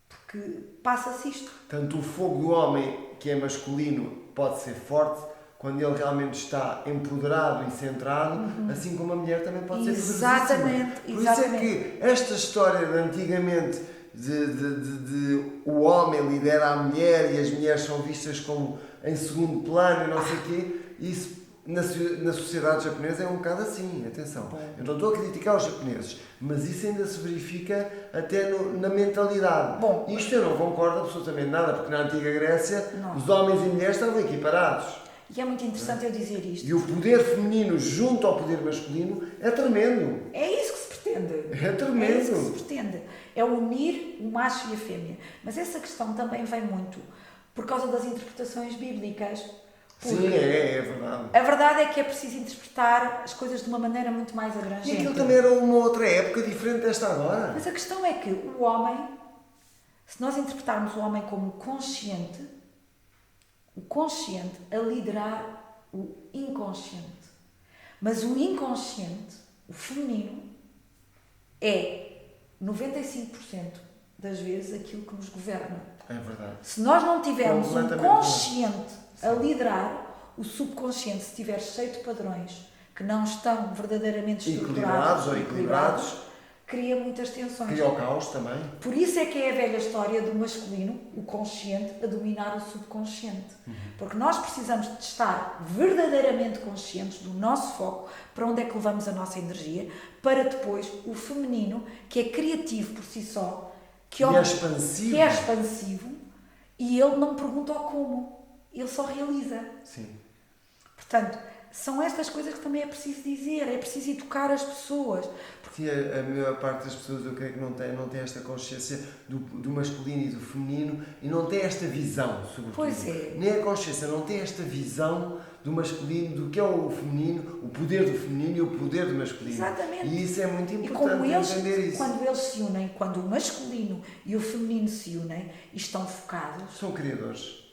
[SPEAKER 2] Porque passa-se isto.
[SPEAKER 1] Tanto o fogo do homem, que é masculino, pode ser forte quando ele realmente está empoderado e centrado, assim como a mulher também pode ser
[SPEAKER 2] Exatamente,
[SPEAKER 1] poderosíssima. Por isso é que esta história de antigamente de o homem lidera a mulher e as mulheres são vistas como em segundo plano e não sei o quê, isso na sociedade japonesa é um bocado assim, atenção. Eu não estou a criticar os japoneses, mas isso ainda se verifica até na mentalidade.
[SPEAKER 2] Bom,
[SPEAKER 1] isto eu não concordo absolutamente nada, porque na antiga Grécia
[SPEAKER 2] não.
[SPEAKER 1] os homens e mulheres estavam equiparados.
[SPEAKER 2] E é muito interessante eu dizer isto.
[SPEAKER 1] E o poder feminino junto ao poder masculino é tremendo.
[SPEAKER 2] É isso que se pretende.
[SPEAKER 1] É
[SPEAKER 2] É
[SPEAKER 1] tremendo.
[SPEAKER 2] isso que se pretende. É unir o macho e a fêmea. Mas essa questão também vem muito por causa das interpretações bíblicas.
[SPEAKER 1] Sim, é verdade.
[SPEAKER 2] A verdade é que é preciso interpretar as coisas de uma maneira muito mais
[SPEAKER 1] E
[SPEAKER 2] abrangente.
[SPEAKER 1] aquilo também era uma outra época diferente desta agora.
[SPEAKER 2] Mas a questão é que o homem, se nós interpretarmos o homem como consciente, o consciente a liderar o inconsciente. Mas o inconsciente, o feminino, é 95% das vezes aquilo que nos governa.
[SPEAKER 1] É verdade.
[SPEAKER 2] Se nós não tivermos um
[SPEAKER 1] Completamente
[SPEAKER 2] consciente a liderar, o subconsciente, se estiver cheio de padrões que não estão verdadeiramente estruturados
[SPEAKER 1] Equilibrados ou equilibrados,
[SPEAKER 2] cria muitas tensões.
[SPEAKER 1] cria o caos também.
[SPEAKER 2] Por isso é que é a velha história do masculino, o consciente, a dominar o subconsciente. Porque nós precisamos de estar verdadeiramente conscientes do nosso foco, para onde é que levamos a nossa energia, para depois o feminino, que é criativo por si só, que
[SPEAKER 1] é expansivo.
[SPEAKER 2] que é expansivo, e ele não pergunta o como, ele só realiza.
[SPEAKER 1] Sim.
[SPEAKER 2] Portanto, são estas coisas que também é preciso dizer, é preciso educar as pessoas.
[SPEAKER 1] Sim, a maior parte das pessoas, eu creio que não tem esta consciência do masculino e do feminino e não tem esta visão, sobretudo.
[SPEAKER 2] Pois é.
[SPEAKER 1] Nem a consciência, não tem esta visão do masculino, do que é o feminino, o poder do feminino e o poder do masculino.
[SPEAKER 2] Exatamente.
[SPEAKER 1] E isso é muito
[SPEAKER 2] E
[SPEAKER 1] importante
[SPEAKER 2] como eles,
[SPEAKER 1] entender isso.
[SPEAKER 2] quando eles se unem, quando o masculino e o feminino se unem e estão focados,
[SPEAKER 1] São criadores.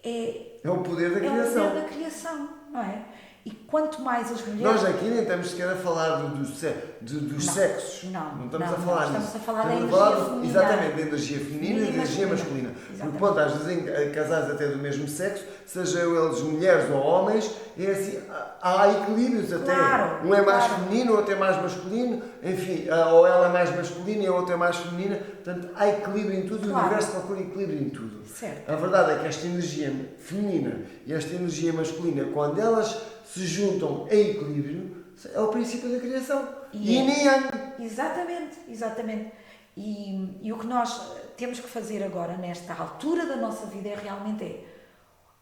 [SPEAKER 2] é
[SPEAKER 1] É o poder da
[SPEAKER 2] o
[SPEAKER 1] criação.
[SPEAKER 2] poder da criação, não é? E quanto mais as mulheres...
[SPEAKER 1] Nós aqui nem estamos sequer a falar dos sexos.
[SPEAKER 2] Não,
[SPEAKER 1] estamos
[SPEAKER 2] não,
[SPEAKER 1] a falar
[SPEAKER 2] não.
[SPEAKER 1] nisso.
[SPEAKER 2] Estamos a falar da
[SPEAKER 1] Estamos
[SPEAKER 2] energia feminina.
[SPEAKER 1] exatamente, da energia feminina e da energia
[SPEAKER 2] masculina.
[SPEAKER 1] masculina. Porque,
[SPEAKER 2] Exatamente.
[SPEAKER 1] pronto, às vezes em casais até do mesmo sexo, sejam eles mulheres ou homens, é assim, há equilíbrios até.
[SPEAKER 2] Claro,
[SPEAKER 1] Um é mais
[SPEAKER 2] claro.
[SPEAKER 1] feminino, o outro é mais masculino, enfim, ou ela é mais masculina e a outra é mais feminina. Portanto, há equilíbrio em tudo,
[SPEAKER 2] Claro.
[SPEAKER 1] o universo procura equilíbrio em tudo.
[SPEAKER 2] Certo.
[SPEAKER 1] A verdade é que esta energia feminina e esta energia masculina, quando elas se juntam em equilíbrio, é o princípio da criação.
[SPEAKER 2] E
[SPEAKER 1] Yin e Yang.
[SPEAKER 2] Exatamente, exatamente. E o que nós temos que fazer agora, nesta altura da nossa vida, é realmente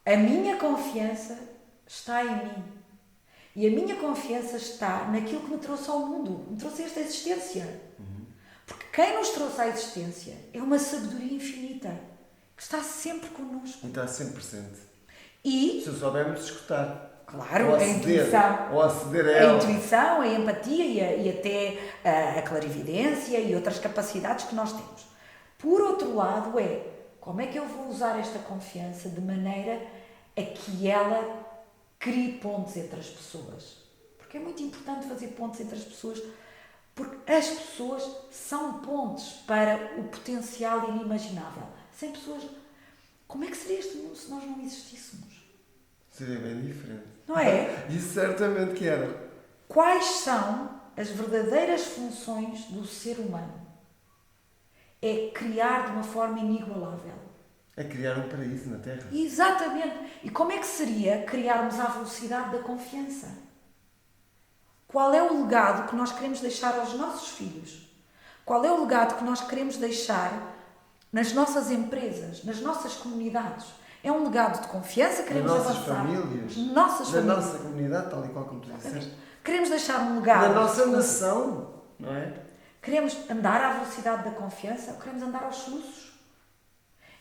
[SPEAKER 2] a minha confiança está em mim. E a minha confiança está naquilo que me trouxe ao mundo, me trouxe esta existência. Porque quem nos trouxe à existência é uma sabedoria infinita, que está sempre connosco.
[SPEAKER 1] E está sempre presente.
[SPEAKER 2] E,
[SPEAKER 1] Se soubermos escutar.
[SPEAKER 2] claro,
[SPEAKER 1] Ou
[SPEAKER 2] a intuição.
[SPEAKER 1] Ou aceder a
[SPEAKER 2] A
[SPEAKER 1] ela.
[SPEAKER 2] intuição, a empatia e até a clarividência e outras capacidades que nós temos. Por outro lado, como é que eu vou usar esta confiança de maneira a que ela crie pontos entre as pessoas? Porque é muito importante fazer pontos entre as pessoas, porque as pessoas são pontes para o potencial inimaginável. Sem pessoas, como é que seria este mundo se nós não existíssemos?
[SPEAKER 1] Seria bem diferente.
[SPEAKER 2] Não é?
[SPEAKER 1] Isso certamente que era.
[SPEAKER 2] Quais são as verdadeiras funções do ser humano? É criar de uma forma inigualável.
[SPEAKER 1] É criar um paraíso na Terra.
[SPEAKER 2] Exatamente. E como é que seria criarmos à velocidade da confiança? Qual é o legado que nós queremos deixar aos nossos filhos? Qual é o legado que nós queremos deixar nas nossas empresas, nas nossas comunidades? É um legado de confiança, queremos
[SPEAKER 1] Nas nossas
[SPEAKER 2] avançar.
[SPEAKER 1] famílias.
[SPEAKER 2] Nossas
[SPEAKER 1] Na
[SPEAKER 2] famílias.
[SPEAKER 1] nossa comunidade, tal e qual como tu disseste.
[SPEAKER 2] Queremos deixar um legado.
[SPEAKER 1] Na nossa nação, não é?
[SPEAKER 2] Queremos andar à velocidade da confiança ou queremos andar aos soluços?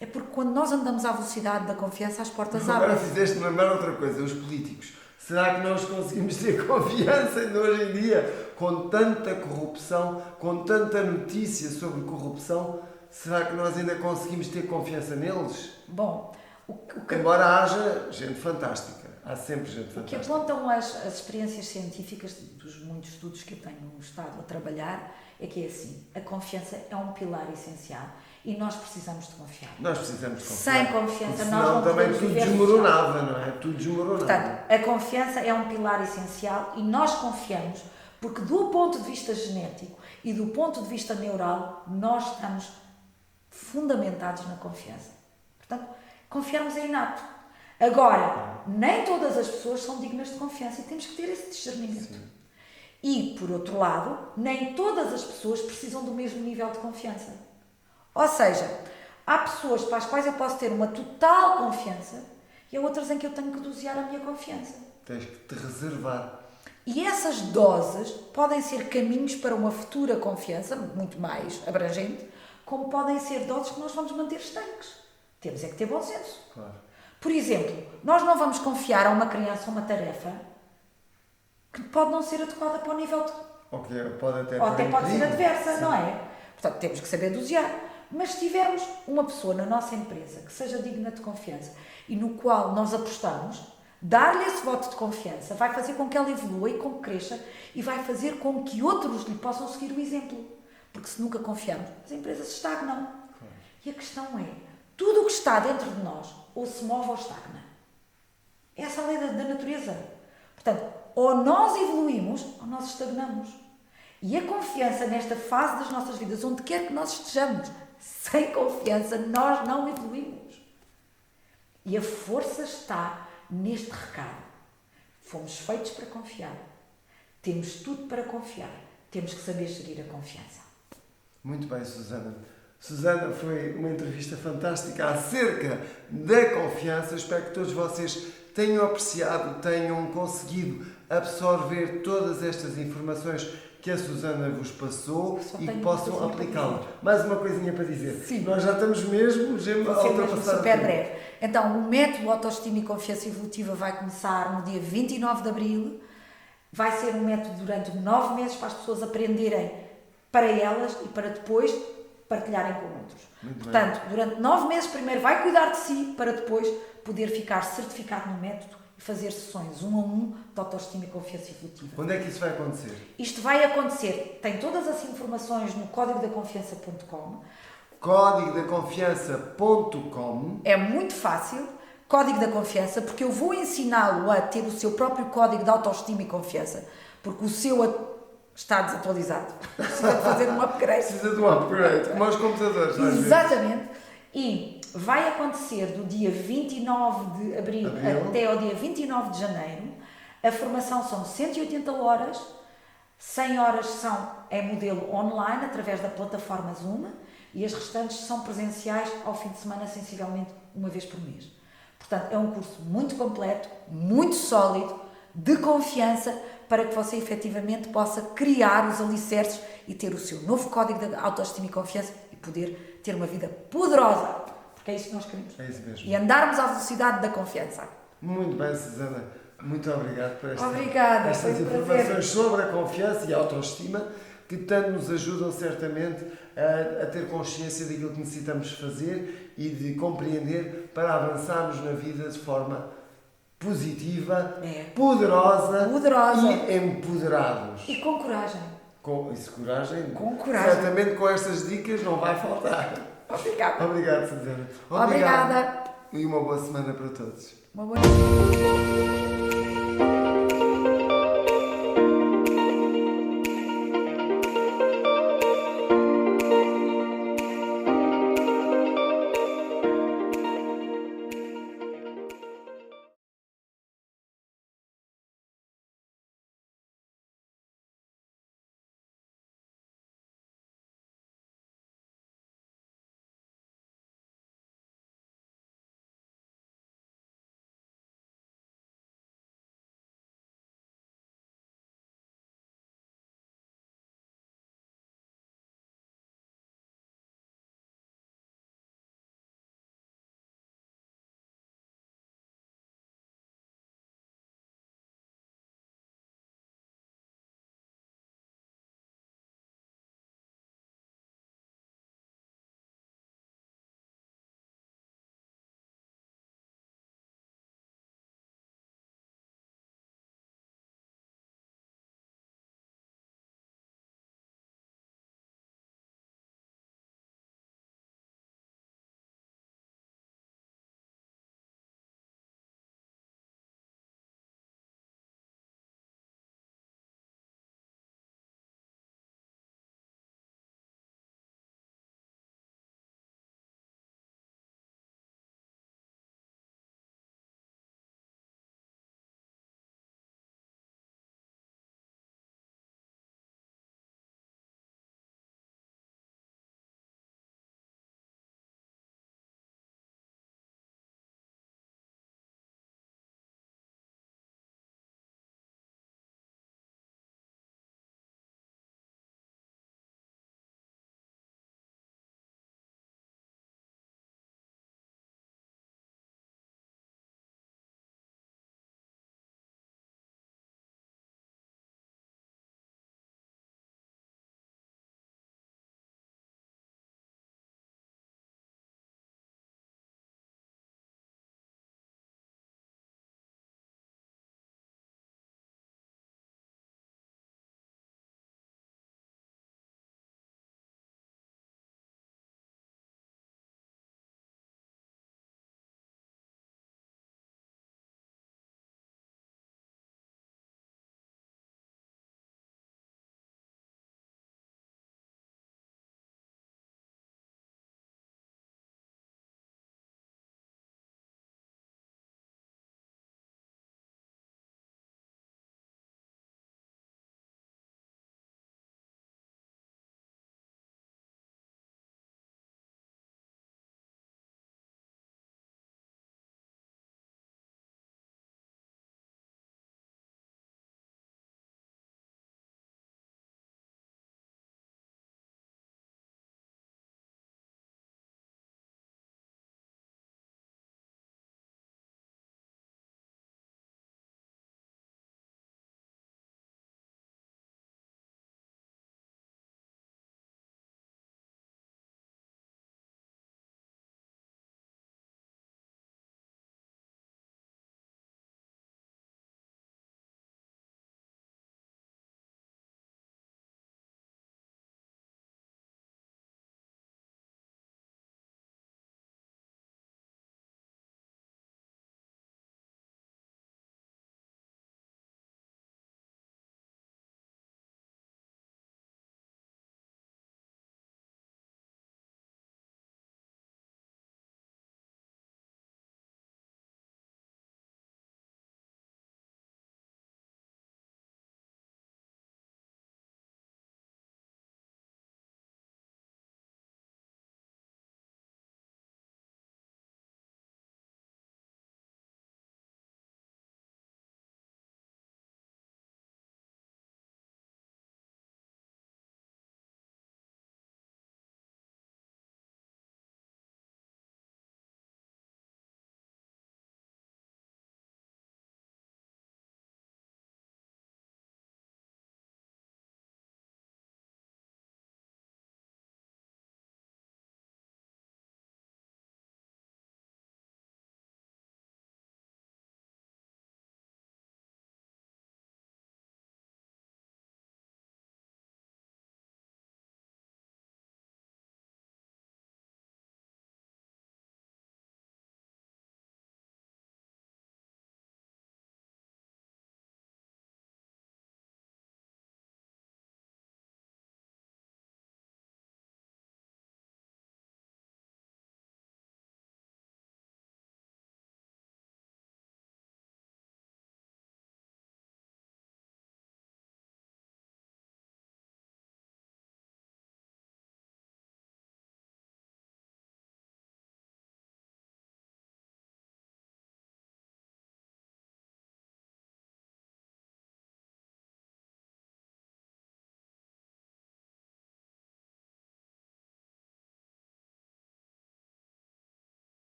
[SPEAKER 2] É porque quando nós andamos à velocidade da confiança, as portas
[SPEAKER 1] Agora
[SPEAKER 2] abrem.
[SPEAKER 1] fizeste-me lembrar outra coisa, os políticos. Será que nós conseguimos ter confiança ainda hoje em dia? Com tanta corrupção, com tanta notícia sobre corrupção, será que nós ainda conseguimos ter confiança neles?
[SPEAKER 2] Bom, o que
[SPEAKER 1] Embora haja gente fantástica. Há sempre gente
[SPEAKER 2] que
[SPEAKER 1] fantástica.
[SPEAKER 2] apontam as experiências científicas dos muitos estudos que eu tenho estado a trabalhar é que é assim, a confiança é um pilar essencial e nós precisamos de confiar.
[SPEAKER 1] Nós precisamos de confiar.
[SPEAKER 2] Sem confiança
[SPEAKER 1] Porque
[SPEAKER 2] nós
[SPEAKER 1] senão
[SPEAKER 2] não
[SPEAKER 1] também
[SPEAKER 2] podemos
[SPEAKER 1] tudo
[SPEAKER 2] viver
[SPEAKER 1] desmoronava, não é? Tudo desmoronava.
[SPEAKER 2] Portanto, a confiança é um pilar essencial e nós confiamos porque do ponto de vista genético e do ponto de vista neural nós estamos fundamentados na confiança. Portanto, confiarmos é inato. Agora, nem todas as pessoas são dignas de confiança e temos que ter esse discernimento.
[SPEAKER 1] Sim.
[SPEAKER 2] E, por outro lado, nem todas as pessoas precisam do mesmo nível de confiança. Ou seja, há pessoas para as quais eu posso ter uma total confiança e há outras em que eu tenho que dosear a minha confiança.
[SPEAKER 1] Tens que te reservar.
[SPEAKER 2] E essas doses podem ser caminhos para uma futura confiança, muito mais abrangente, como podem ser doses que nós vamos manter estanques. Temos é que ter bom senso.
[SPEAKER 1] Claro.
[SPEAKER 2] Por exemplo, nós não vamos confiar a uma criança uma tarefa que pode não ser adequada para o nível de... Ou até pode ser adversa,
[SPEAKER 1] Sim.
[SPEAKER 2] não é? Portanto, temos que saber dosear. Mas se tivermos uma pessoa na nossa empresa que seja digna de confiança e no qual nós apostamos, dar-lhe esse voto de confiança vai fazer com que ela evolua e com que cresça e vai fazer com que outros lhe possam seguir o exemplo. Porque se nunca confiarmos, as empresas estagnam.
[SPEAKER 1] Claro.
[SPEAKER 2] E a questão é, tudo o que está dentro de nós ou se move ou estagna. Essa é a lei da natureza. Portanto, ou nós evoluímos ou nós estagnamos. E a confiança nesta fase das nossas vidas, onde quer que nós estejamos, sem confiança nós não evoluímos. E a força está neste recado. Fomos feitos para confiar. Temos tudo para confiar. Temos que saber gerir a confiança.
[SPEAKER 1] Muito bem, Susana. Susana, foi uma entrevista fantástica acerca da confiança. Espero que todos vocês tenham apreciado, tenham conseguido absorver todas estas informações que a Susana vos passou e que possam aplicá-las. Mais uma coisinha para dizer.
[SPEAKER 2] Sim.
[SPEAKER 1] Nós já estamos mesmo a ultrapassar
[SPEAKER 2] Super
[SPEAKER 1] o tempo.
[SPEAKER 2] breve. Então, o método Autoestima e Confiança Evolutiva vai começar no dia 29 de Abril. Vai ser um método durante 9 meses para as pessoas aprenderem para elas e para depois partilharem com outros.
[SPEAKER 1] Muito
[SPEAKER 2] Portanto, durante 9 meses, primeiro vai cuidar de si para depois poder ficar certificado no método e fazer sessões 1 a 1 de autoestima e confiança evolutiva.
[SPEAKER 1] Onde é que isso vai acontecer?
[SPEAKER 2] Isto vai acontecer, tem todas as informações no códigodaconfiança.com.
[SPEAKER 1] códigodaconfiança.com.
[SPEAKER 2] É muito fácil, Código da Confiança, porque eu vou ensiná-lo a ter o seu próprio código de autoestima e confiança, porque o seu está desatualizado. Precisa de fazer um upgrade.
[SPEAKER 1] Precisa de um upgrade, como aos computadores. às vezes.
[SPEAKER 2] Exatamente. E vai acontecer do dia 29 de Abril até ao dia 29 de Janeiro. A formação são 180 horas, 100 horas são em modelo online, através da plataforma Zoom, e as restantes são presenciais ao fim de semana, sensivelmente uma vez por mês. Portanto, é um curso muito completo, muito sólido, de confiança, para que você efetivamente possa criar os alicerces e ter o seu novo código de autoestima e confiança e poder ter uma vida poderosa, porque é isso que nós queremos.
[SPEAKER 1] É isso mesmo.
[SPEAKER 2] E andarmos à velocidade da confiança.
[SPEAKER 1] Muito bem, Susana. Muito obrigado por
[SPEAKER 2] Obrigada,
[SPEAKER 1] estas
[SPEAKER 2] foi um
[SPEAKER 1] informações
[SPEAKER 2] prazer.
[SPEAKER 1] sobre a confiança e a autoestima, que tanto nos ajudam certamente a ter consciência daquilo que necessitamos fazer e de compreender para avançarmos na vida de forma positiva, poderosa e empoderados.
[SPEAKER 2] E com coragem.
[SPEAKER 1] Com coragem.
[SPEAKER 2] Com coragem.
[SPEAKER 1] Certamente com estas dicas não vai faltar.
[SPEAKER 2] Obrigada.
[SPEAKER 1] Obrigado, Susana.
[SPEAKER 2] Obrigada.
[SPEAKER 1] E uma boa semana para todos.
[SPEAKER 2] Uma boa noite.